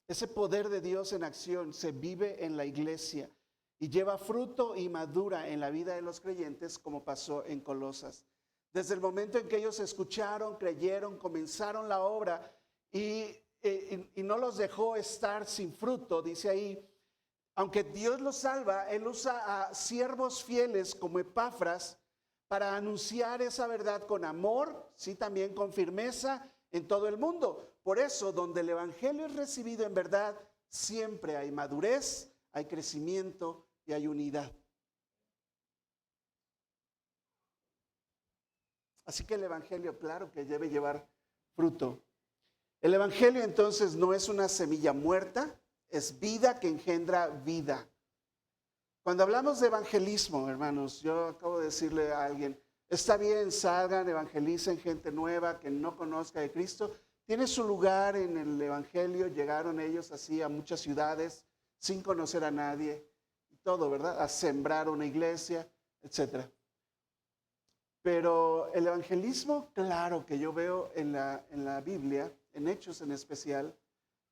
Ese poder de Dios en acción se vive en la iglesia y lleva fruto y madura en la vida de los creyentes, como pasó en Colosas. Desde el momento en que ellos escucharon, creyeron, comenzaron la obra y no los dejó estar sin fruto, dice ahí. Aunque Dios los salva, Él usa a siervos fieles como Epafras para anunciar esa verdad con amor, sí, también con firmeza en todo el mundo. Por eso, donde el evangelio es recibido en verdad, siempre hay madurez, hay crecimiento y hay unidad. Así que el evangelio, claro que debe llevar fruto. El evangelio entonces no es una semilla muerta, es vida que engendra vida. Cuando hablamos de evangelismo, hermanos, yo acabo de decirle a alguien, está bien, salgan, evangelicen gente nueva que no conozca de Cristo. Tiene su lugar en el evangelio, llegaron ellos así a muchas ciudades sin conocer a nadie, y todo, ¿verdad? A sembrar una iglesia, etcétera. Pero el evangelismo, claro que yo veo en la Biblia, en Hechos en especial,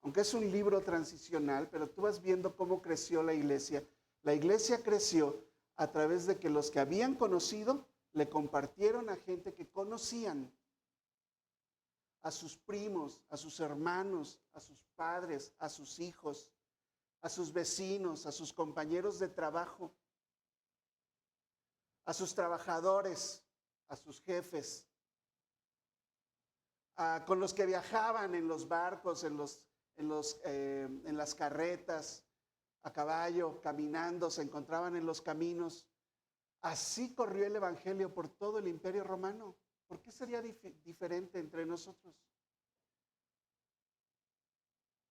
aunque es un libro transicional, pero tú vas viendo cómo creció la iglesia. La iglesia creció a través de que los que habían conocido le compartieron a gente que conocían, a sus primos, a sus hermanos, a sus padres, a sus hijos, a sus vecinos, a sus compañeros de trabajo, a sus trabajadores, a sus jefes, con los que viajaban en los barcos, en las carretas, a caballo, caminando, se encontraban en los caminos. Así corrió el evangelio por todo el Imperio Romano. ¿Por qué sería diferente entre nosotros?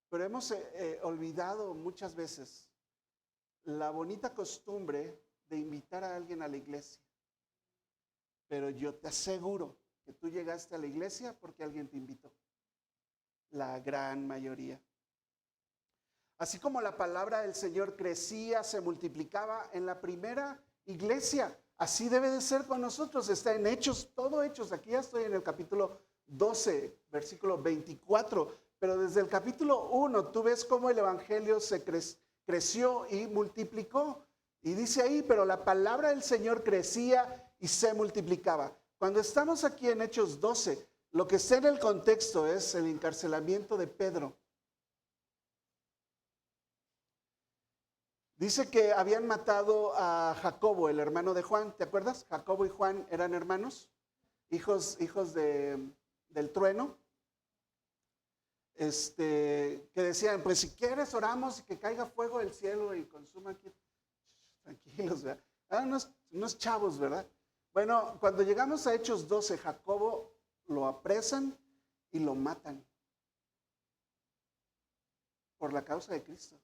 Pero hemos olvidado muchas veces la bonita costumbre de invitar a alguien a la iglesia. Pero yo te aseguro que tú llegaste a la iglesia porque alguien te invitó. La gran mayoría. Así como la palabra del Señor crecía, se multiplicaba en la primera iglesia, así debe de ser con nosotros. Está en Hechos, todo Hechos. Aquí ya estoy en el capítulo 12, versículo 24. Pero desde el capítulo 1 tú ves cómo el evangelio se creció y multiplicó. Y dice ahí, pero la palabra del Señor crecía y se multiplicaba. Cuando estamos aquí en Hechos 12, lo que está en el contexto es el encarcelamiento de Pedro. Dice que habían matado a Jacobo, el hermano de Juan. ¿Te acuerdas? Jacobo y Juan eran hermanos, hijos del trueno. Que decían, pues si quieres oramos y que caiga fuego del cielo y consuma aquí. Tranquilos, ¿verdad? Unos chavos, ¿verdad? Bueno, cuando llegamos a Hechos 12, Jacobo lo apresan y lo matan por la causa de Cristo.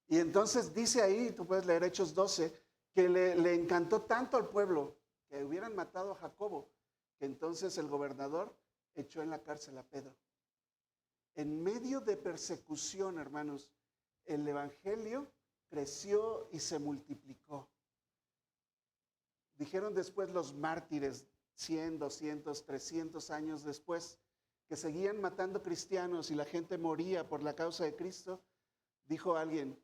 Y entonces dice ahí, tú puedes leer Hechos 12, que le encantó tanto al pueblo que hubieran matado a Jacobo, que entonces el gobernador echó en la cárcel a Pedro. En medio de persecución, hermanos, el evangelio creció y se multiplicó. Dijeron después los mártires, 100, 200, 300 años después, que seguían matando cristianos y la gente moría por la causa de Cristo. Dijo alguien,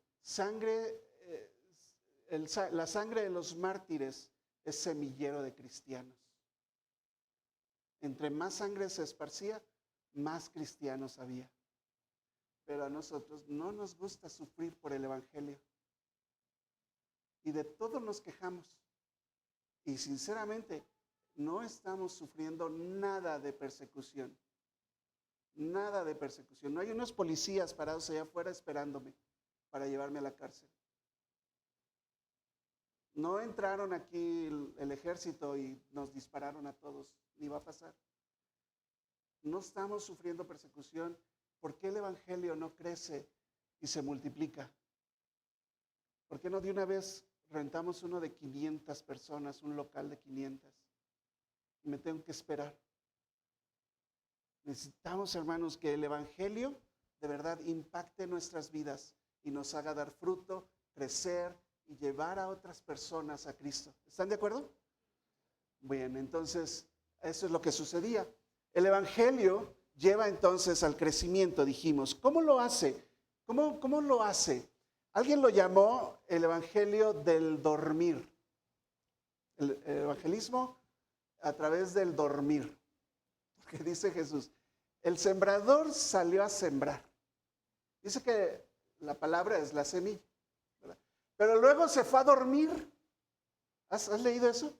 la sangre de los mártires es semillero de cristianos. Entre más sangre se esparcía, más cristianos había. Pero a nosotros no nos gusta sufrir por el evangelio. Y de todo nos quejamos. Y sinceramente, no estamos sufriendo nada de persecución. Nada de persecución. No hay unos policías parados allá afuera esperándome para llevarme a la cárcel. No entraron aquí el ejército y nos dispararon a todos. Ni va a pasar. No estamos sufriendo persecución. ¿Por qué el evangelio no crece y se multiplica? ¿Por qué no de una vez rentamos uno de 500 personas, un local de 500? Y me tengo que esperar. Necesitamos, hermanos, que el evangelio de verdad impacte nuestras vidas y nos haga dar fruto, crecer y llevar a otras personas a Cristo. ¿Están de acuerdo? Bien, entonces eso es lo que sucedía. El evangelio lleva entonces al crecimiento, dijimos. ¿Cómo lo hace? ¿Cómo lo hace? Alguien lo llamó el evangelio del dormir. El evangelismo a través del dormir. Porque dice Jesús, el sembrador salió a sembrar. Dice que la palabra es la semilla, ¿verdad? Pero luego se fue a dormir. ¿Has leído eso?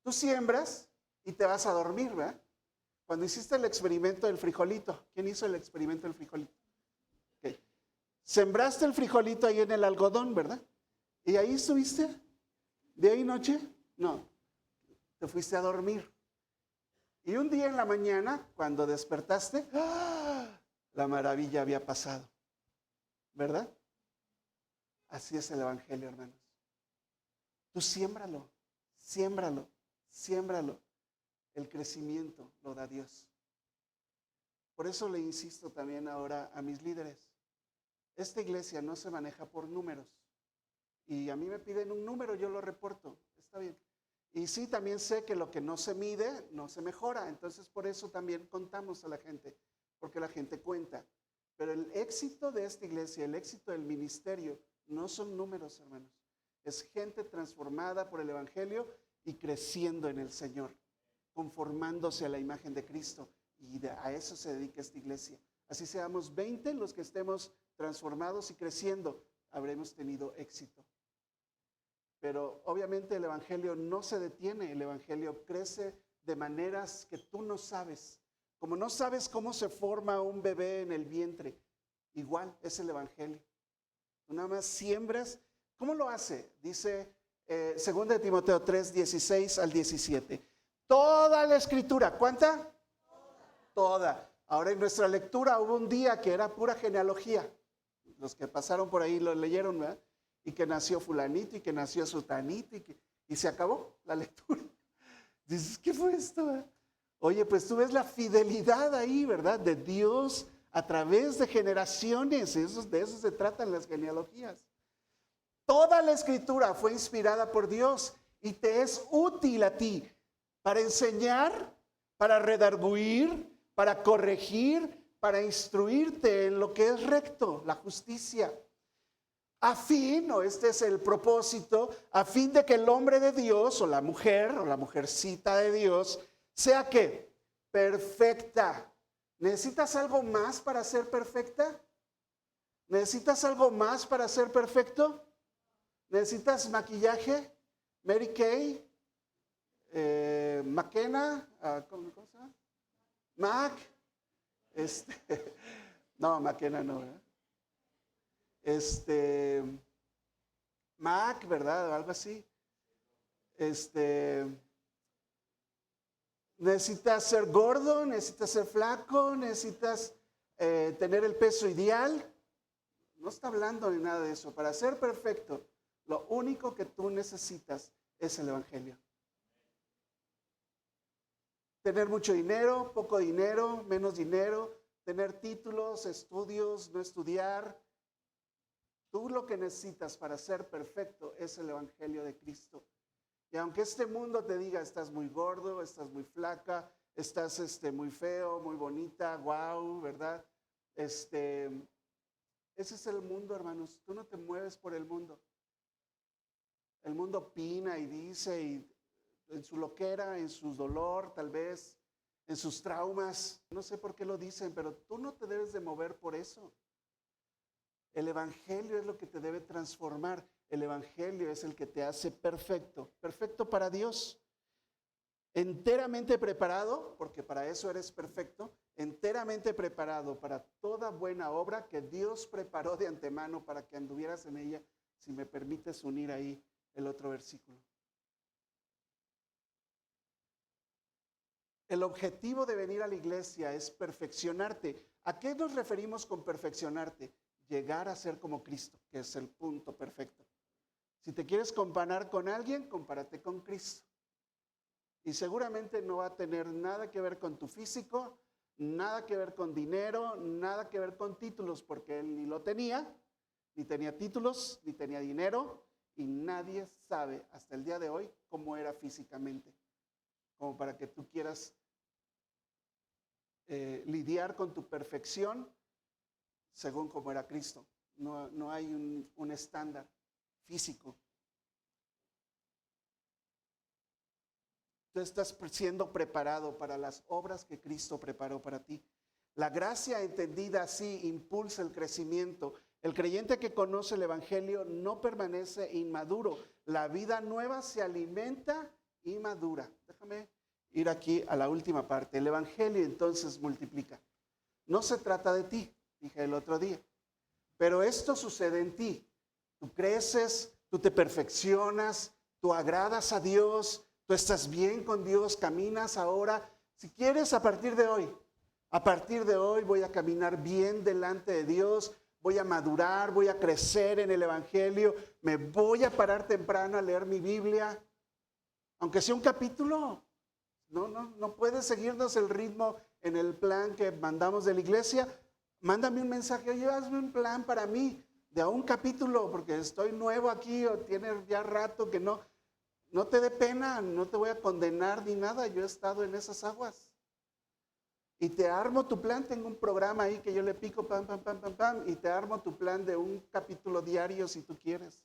Tú siembras y te vas a dormir, ¿verdad? Cuando hiciste el experimento del frijolito, ¿quién hizo el experimento del frijolito? Okay. Sembraste el frijolito ahí en el algodón, ¿verdad? ¿Y ahí estuviste? ¿De ahí noche? No, te fuiste a dormir. Y un día en la mañana, cuando despertaste, ¡ah!, la maravilla había pasado, ¿verdad? Así es el evangelio, hermanos. Tú siémbralo, siémbralo, siémbralo. El crecimiento lo da Dios. Por eso le insisto también ahora a mis líderes. Esta iglesia no se maneja por números. Y a mí me piden un número, yo lo reporto. Está bien. Y sí, también sé que lo que no se mide, no se mejora. Entonces, por eso también contamos a la gente, porque la gente cuenta. Pero el éxito de esta iglesia, el éxito del ministerio, no son números, hermanos. Es gente transformada por el evangelio y creciendo en el Señor, conformándose a la imagen de Cristo. Y a eso se dedica esta iglesia. Así seamos 20 los que estemos transformados y creciendo, habremos tenido éxito. Pero obviamente el evangelio no se detiene, el evangelio crece de maneras que tú no sabes. Como no sabes cómo se forma un bebé en el vientre, igual es el evangelio. Tú nada más siembras. ¿Cómo lo hace? Dice 2 de Timoteo 3, 16 al 17. Toda la escritura, ¿cuánta? Toda. Ahora en nuestra lectura hubo un día que era pura genealogía. Los que pasaron por ahí lo leyeron, ¿verdad? Y que nació fulanito y que nació sutanito y se acabó la lectura. Dices, ¿qué fue esto? ¿Verdad? Oye, pues tú ves la fidelidad ahí, ¿verdad? De Dios a través de generaciones. De eso se tratan las genealogías. Toda la escritura fue inspirada por Dios y te es útil a ti para enseñar, para redarguir, para corregir, para instruirte en lo que es recto, la justicia. A fin, o este es el propósito, a fin de que el hombre de Dios o la mujercita de Dios, sea que perfecta. ¿Necesitas algo más para ser perfecta? ¿Necesitas algo más para ser perfecto? ¿Necesitas maquillaje? Mary Kay, McKenna, ¿cómo se llama? Mac, no, McKenna no, ¿verdad? Mac, ¿verdad? O algo así. Necesitas ser gordo, necesitas ser flaco, necesitas tener el peso ideal. No está hablando de nada de eso. Para ser perfecto, lo único que tú necesitas es el Evangelio. Tener mucho dinero, poco dinero, menos dinero, tener títulos, estudios, no estudiar. Tú lo que necesitas para ser perfecto es el Evangelio de Cristo. Y aunque este mundo te diga, estás muy gordo, estás muy flaca, estás muy feo, muy bonita, wow, ¿verdad? Ese es el mundo, hermanos. Tú no te mueves por el mundo. El mundo opina y dice, y en su loquera, en su dolor, tal vez, en sus traumas. No sé por qué lo dicen, pero tú no te debes de mover por eso. El Evangelio es lo que te debe transformar. El Evangelio es el que te hace perfecto, perfecto para Dios. Enteramente preparado, porque para eso eres perfecto, enteramente preparado para toda buena obra que Dios preparó de antemano para que anduvieras en ella. Si me permites unir ahí el otro versículo. El objetivo de venir a la iglesia es perfeccionarte. ¿A qué nos referimos con perfeccionarte? Llegar a ser como Cristo, que es el punto perfecto. Si te quieres comparar con alguien, compárate con Cristo. Y seguramente no va a tener nada que ver con tu físico, nada que ver con dinero, nada que ver con títulos, porque él ni lo tenía, ni tenía títulos, ni tenía dinero, y nadie sabe hasta el día de hoy cómo era físicamente, como para que tú quieras lidiar con tu perfección según como era Cristo. No hay un estándar físico. Tú estás siendo preparado para las obras que Cristo preparó para ti. La gracia entendida así impulsa el crecimiento. El creyente que conoce el Evangelio no permanece inmaduro. La vida nueva se alimenta y madura. Déjame ir aquí a la última parte. El Evangelio entonces multiplica. No se trata de ti, dije el otro día, pero esto sucede en ti. Tú creces, tú te perfeccionas, tú agradas a Dios, tú estás bien con Dios, caminas ahora. Si quieres, a partir de hoy voy a caminar bien delante de Dios, voy a madurar, voy a crecer en el Evangelio, me voy a parar temprano a leer mi Biblia, aunque sea un capítulo. No puedes seguirnos el ritmo en el plan que mandamos de la iglesia. Mándame un mensaje, oye, hazme un plan para mí de a un capítulo, porque estoy nuevo aquí o tiene ya rato que no te dé pena, no te voy a condenar ni nada, yo he estado en esas aguas. Y te armo tu plan, tengo un programa ahí que yo le pico, pam, pam, pam, pam, pam, y te armo tu plan de un capítulo diario si tú quieres.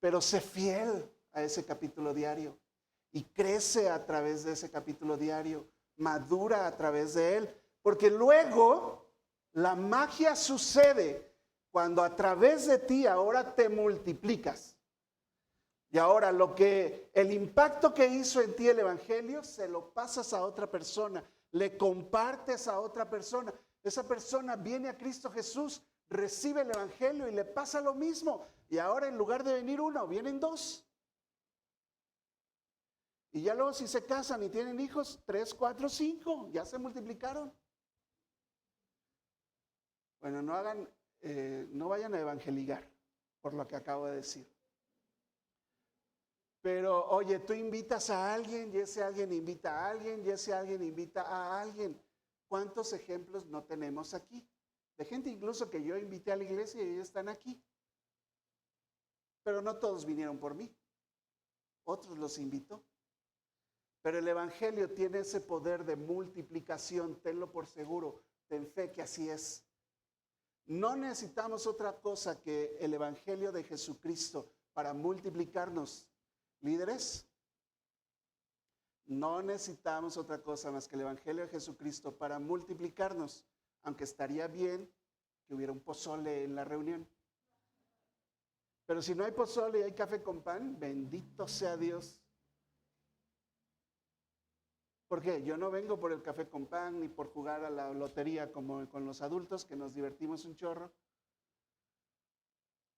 Pero sé fiel a ese capítulo diario y crece a través de ese capítulo diario, madura a través de él, porque luego la magia sucede cuando a través de ti ahora te multiplicas. Y ahora el impacto que hizo en ti el Evangelio, se lo pasas a otra persona, le compartes a otra persona. Esa persona viene a Cristo Jesús, recibe el evangelio y le pasa lo mismo. Y ahora en lugar de venir uno, vienen dos. Y ya luego si se casan y tienen hijos, 3, 4, 5, ya se multiplicaron. Bueno, no vayan a evangelizar por lo que acabo de decir. Pero oye, tú invitas a alguien y ese alguien invita a alguien y ese alguien invita a alguien. ¿Cuántos ejemplos no tenemos aquí? De gente incluso que yo invité a la iglesia y ellos están aquí. Pero no todos vinieron por mí. Otros los invitó. Pero el evangelio tiene ese poder de multiplicación, tenlo por seguro, ten fe que así es. No necesitamos otra cosa que el evangelio de Jesucristo para multiplicarnos. Líderes, no necesitamos otra cosa más que el evangelio de Jesucristo para multiplicarnos, aunque estaría bien que hubiera un pozole en la reunión. Pero si no hay pozole y hay café con pan, bendito sea Dios. Porque yo no vengo por el café con pan ni por jugar a la lotería como con los adultos que nos divertimos un chorro.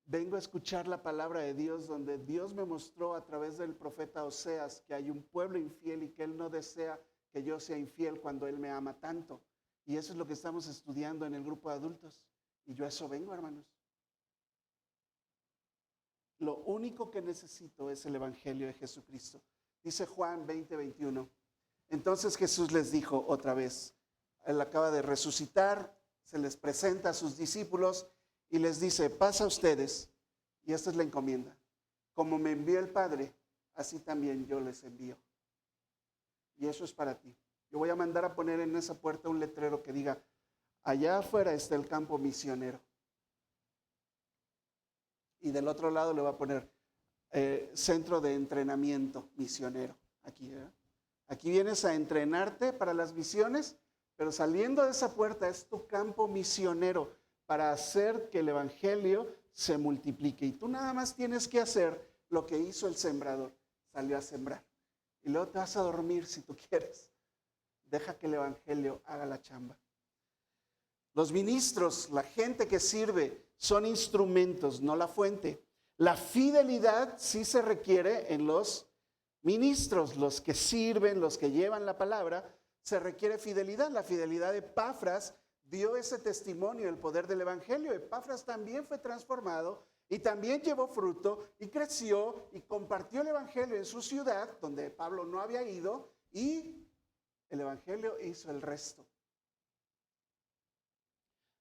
Vengo a escuchar la palabra de Dios donde Dios me mostró a través del profeta Oseas que hay un pueblo infiel y que Él no desea que yo sea infiel cuando Él me ama tanto. Y eso es lo que estamos estudiando en el grupo de adultos. Y yo a eso vengo, hermanos. Lo único que necesito es el evangelio de Jesucristo. Dice Juan 20:21. Entonces Jesús les dijo otra vez, Él acaba de resucitar, se les presenta a sus discípulos y les dice, pasa a ustedes, y esta es la encomienda, como me envió el Padre, así también yo les envío. Y eso es para ti. Yo voy a mandar a poner en esa puerta un letrero que diga, allá afuera está el campo misionero. Y del otro lado le va a poner centro de entrenamiento misionero, aquí, ¿verdad? Aquí vienes a entrenarte para las misiones, pero saliendo de esa puerta es tu campo misionero para hacer que el evangelio se multiplique. Y tú nada más tienes que hacer lo que hizo el sembrador. Salió a sembrar. Y luego te vas a dormir si tú quieres. Deja que el evangelio haga la chamba. Los ministros, la gente que sirve, son instrumentos, no la fuente. La fidelidad sí se requiere en los ministros, los que sirven, los que llevan la palabra, se requiere fidelidad. La fidelidad de Epafras dio ese testimonio, el poder del evangelio. Epafras también fue transformado y también llevó fruto y creció y compartió el evangelio en su ciudad, donde Pablo no había ido, y el evangelio hizo el resto.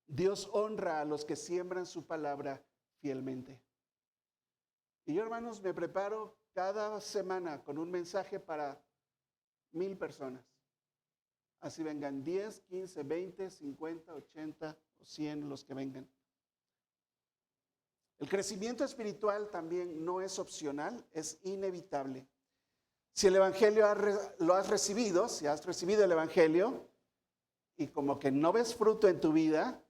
Dios honra a los que siembran su palabra fielmente. Y yo, hermanos, me preparo cada semana con un mensaje para 1000 personas. Así vengan 10, 15, 20, 50, 80 o 100 los que vengan. El crecimiento espiritual también no es opcional, es inevitable. Si el evangelio lo has recibido, si has recibido el evangelio y como que no ves fruto en tu vida,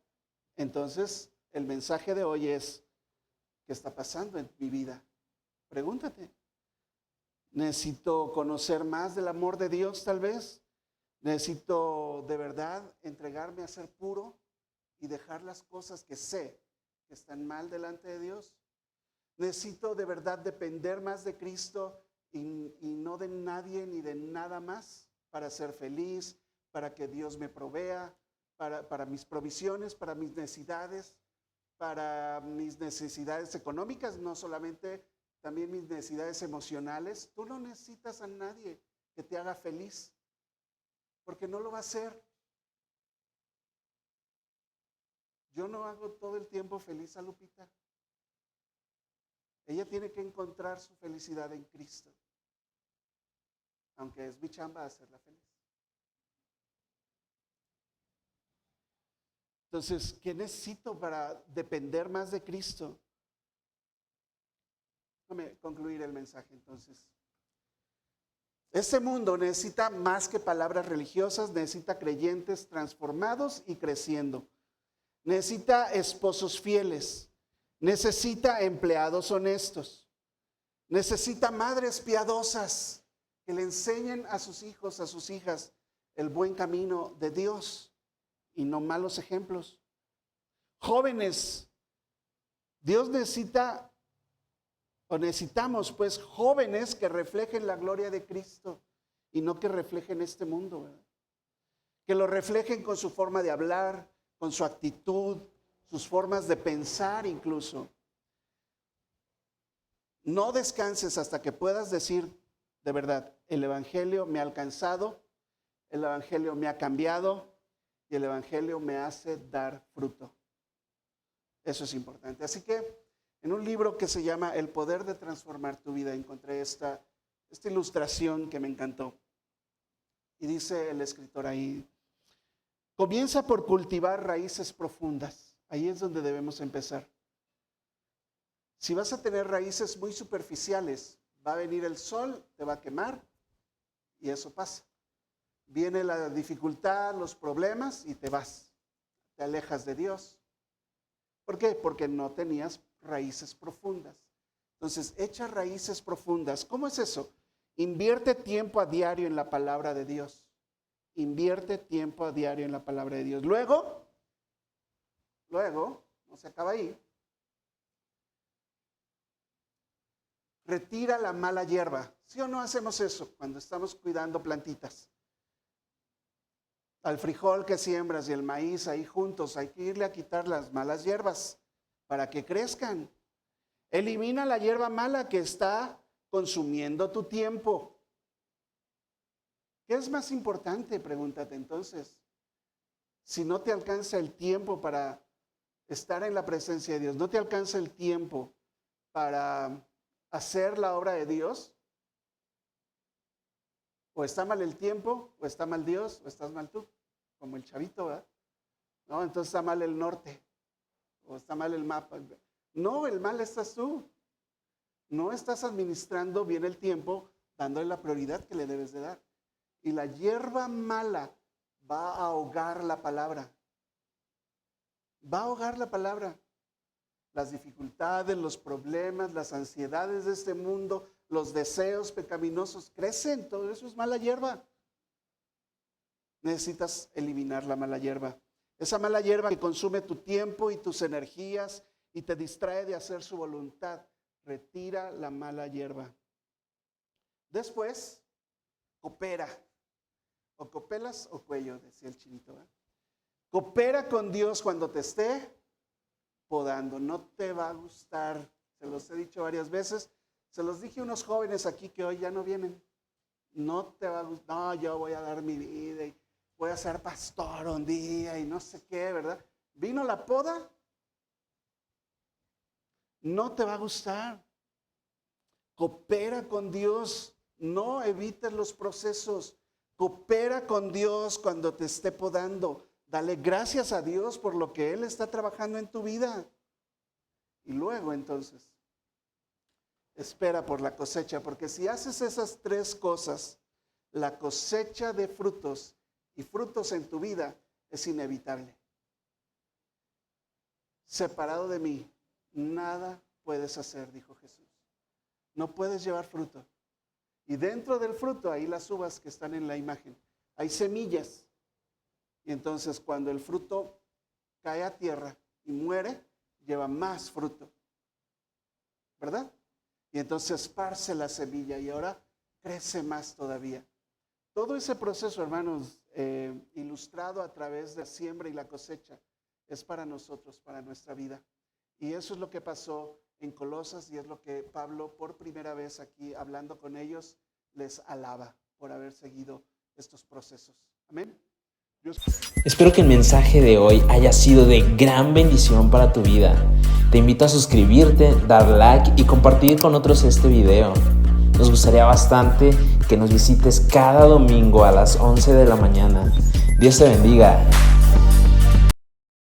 entonces el mensaje de hoy es, ¿qué está pasando en mi vida? Pregúntate. ¿Necesito conocer más del amor de Dios tal vez? ¿Necesito de verdad entregarme a ser puro y dejar las cosas que sé que están mal delante de Dios? ¿Necesito de verdad depender más de Cristo y no de nadie ni de nada más para ser feliz, para que Dios me provea, para mis provisiones, para mis necesidades económicas, no solamente también mis necesidades emocionales? Tú no necesitas a nadie que te haga feliz, porque no lo va a hacer. Yo no hago todo el tiempo feliz a Lupita. Ella tiene que encontrar su felicidad en Cristo, aunque es mi chamba hacerla feliz. Entonces, ¿qué necesito para depender más de Cristo? Déjame concluir el mensaje entonces. Este mundo necesita más que palabras religiosas, necesita creyentes transformados y creciendo. Necesita esposos fieles, necesita empleados honestos, necesita madres piadosas que le enseñen a sus hijos, a sus hijas, el buen camino de Dios y no malos ejemplos. Jóvenes, Dios necesita, o necesitamos pues jóvenes que reflejen la gloria de Cristo y no que reflejen este mundo, ¿verdad? Que lo reflejen con su forma de hablar, con su actitud, sus formas de pensar incluso. No descanses hasta que puedas decir de verdad, el Evangelio me ha alcanzado, el Evangelio me ha cambiado y el Evangelio me hace dar fruto. Eso es importante. Así que en un libro que se llama El poder de transformar tu vida, encontré esta ilustración que me encantó. Y dice el escritor ahí, comienza por cultivar raíces profundas. Ahí es donde debemos empezar. Si vas a tener raíces muy superficiales, va a venir el sol, te va a quemar y eso pasa. Viene la dificultad, los problemas y te vas. Te alejas de Dios. ¿Por qué? Porque no tenías raíces profundas. Entonces, echa raíces profundas. ¿Cómo es eso? Invierte tiempo a diario en la palabra de Dios. Invierte tiempo a diario en la palabra de Dios. Luego, no se acaba ahí. Retira la mala hierba. ¿Sí o no hacemos eso cuando estamos cuidando plantitas? Al frijol que siembras y el maíz ahí juntos, hay que irle a quitar las malas hierbas para que crezcan. Elimina la hierba mala que está consumiendo tu tiempo. ¿Qué es más importante? Pregúntate entonces. Si no te alcanza el tiempo para estar en la presencia de Dios, no te alcanza el tiempo para hacer la obra de Dios, o está mal el tiempo, o está mal Dios, o estás mal tú, como el chavito, ¿verdad? No, entonces está mal el norte, o está mal el mapa. No, el mal estás tú. No estás administrando bien el tiempo, dándole la prioridad que le debes de dar. Y la hierba mala va a ahogar la palabra. Va a ahogar la palabra. Las dificultades, los problemas, las ansiedades de este mundo, los deseos pecaminosos crecen. Todo eso es mala hierba. Necesitas eliminar la mala hierba. Esa mala hierba que consume tu tiempo y tus energías y te distrae de hacer su voluntad. Retira la mala hierba. Después, coopera. O copelas o cuello, decía el chinito, ¿verdad? Coopera con Dios cuando te esté podando. No te va a gustar. Se los he dicho varias veces. Se los dije a unos jóvenes aquí que hoy ya no vienen. No te va a gustar. No, yo voy a dar mi vida y voy a ser pastor un día y no sé qué, ¿verdad? Vino la poda. No te va a gustar. Coopera con Dios. No evites los procesos. Coopera con Dios cuando te esté podando. Dale gracias a Dios por lo que Él está trabajando en tu vida. Y luego entonces, espera por la cosecha, porque si haces esas tres cosas, la cosecha de frutos y frutos en tu vida es inevitable. Separado de mí, nada puedes hacer, dijo Jesús. No puedes llevar fruto. Y dentro del fruto, ahí las uvas que están en la imagen, hay semillas. Y entonces cuando el fruto cae a tierra y muere, lleva más fruto. ¿Verdad? Y entonces esparce la semilla y ahora crece más todavía. Todo ese proceso, hermanos, ilustrado a través de la siembra y la cosecha, es para nosotros, para nuestra vida. Y eso es lo que pasó en Colosas y es lo que Pablo, por primera vez aquí hablando con ellos, les alaba por haber seguido estos procesos. Amén. Espero que el mensaje de hoy haya sido de gran bendición para tu vida. Te invito a suscribirte, dar like y compartir con otros este video. Nos gustaría bastante que nos visites cada domingo a las 11 de la mañana. Dios te bendiga.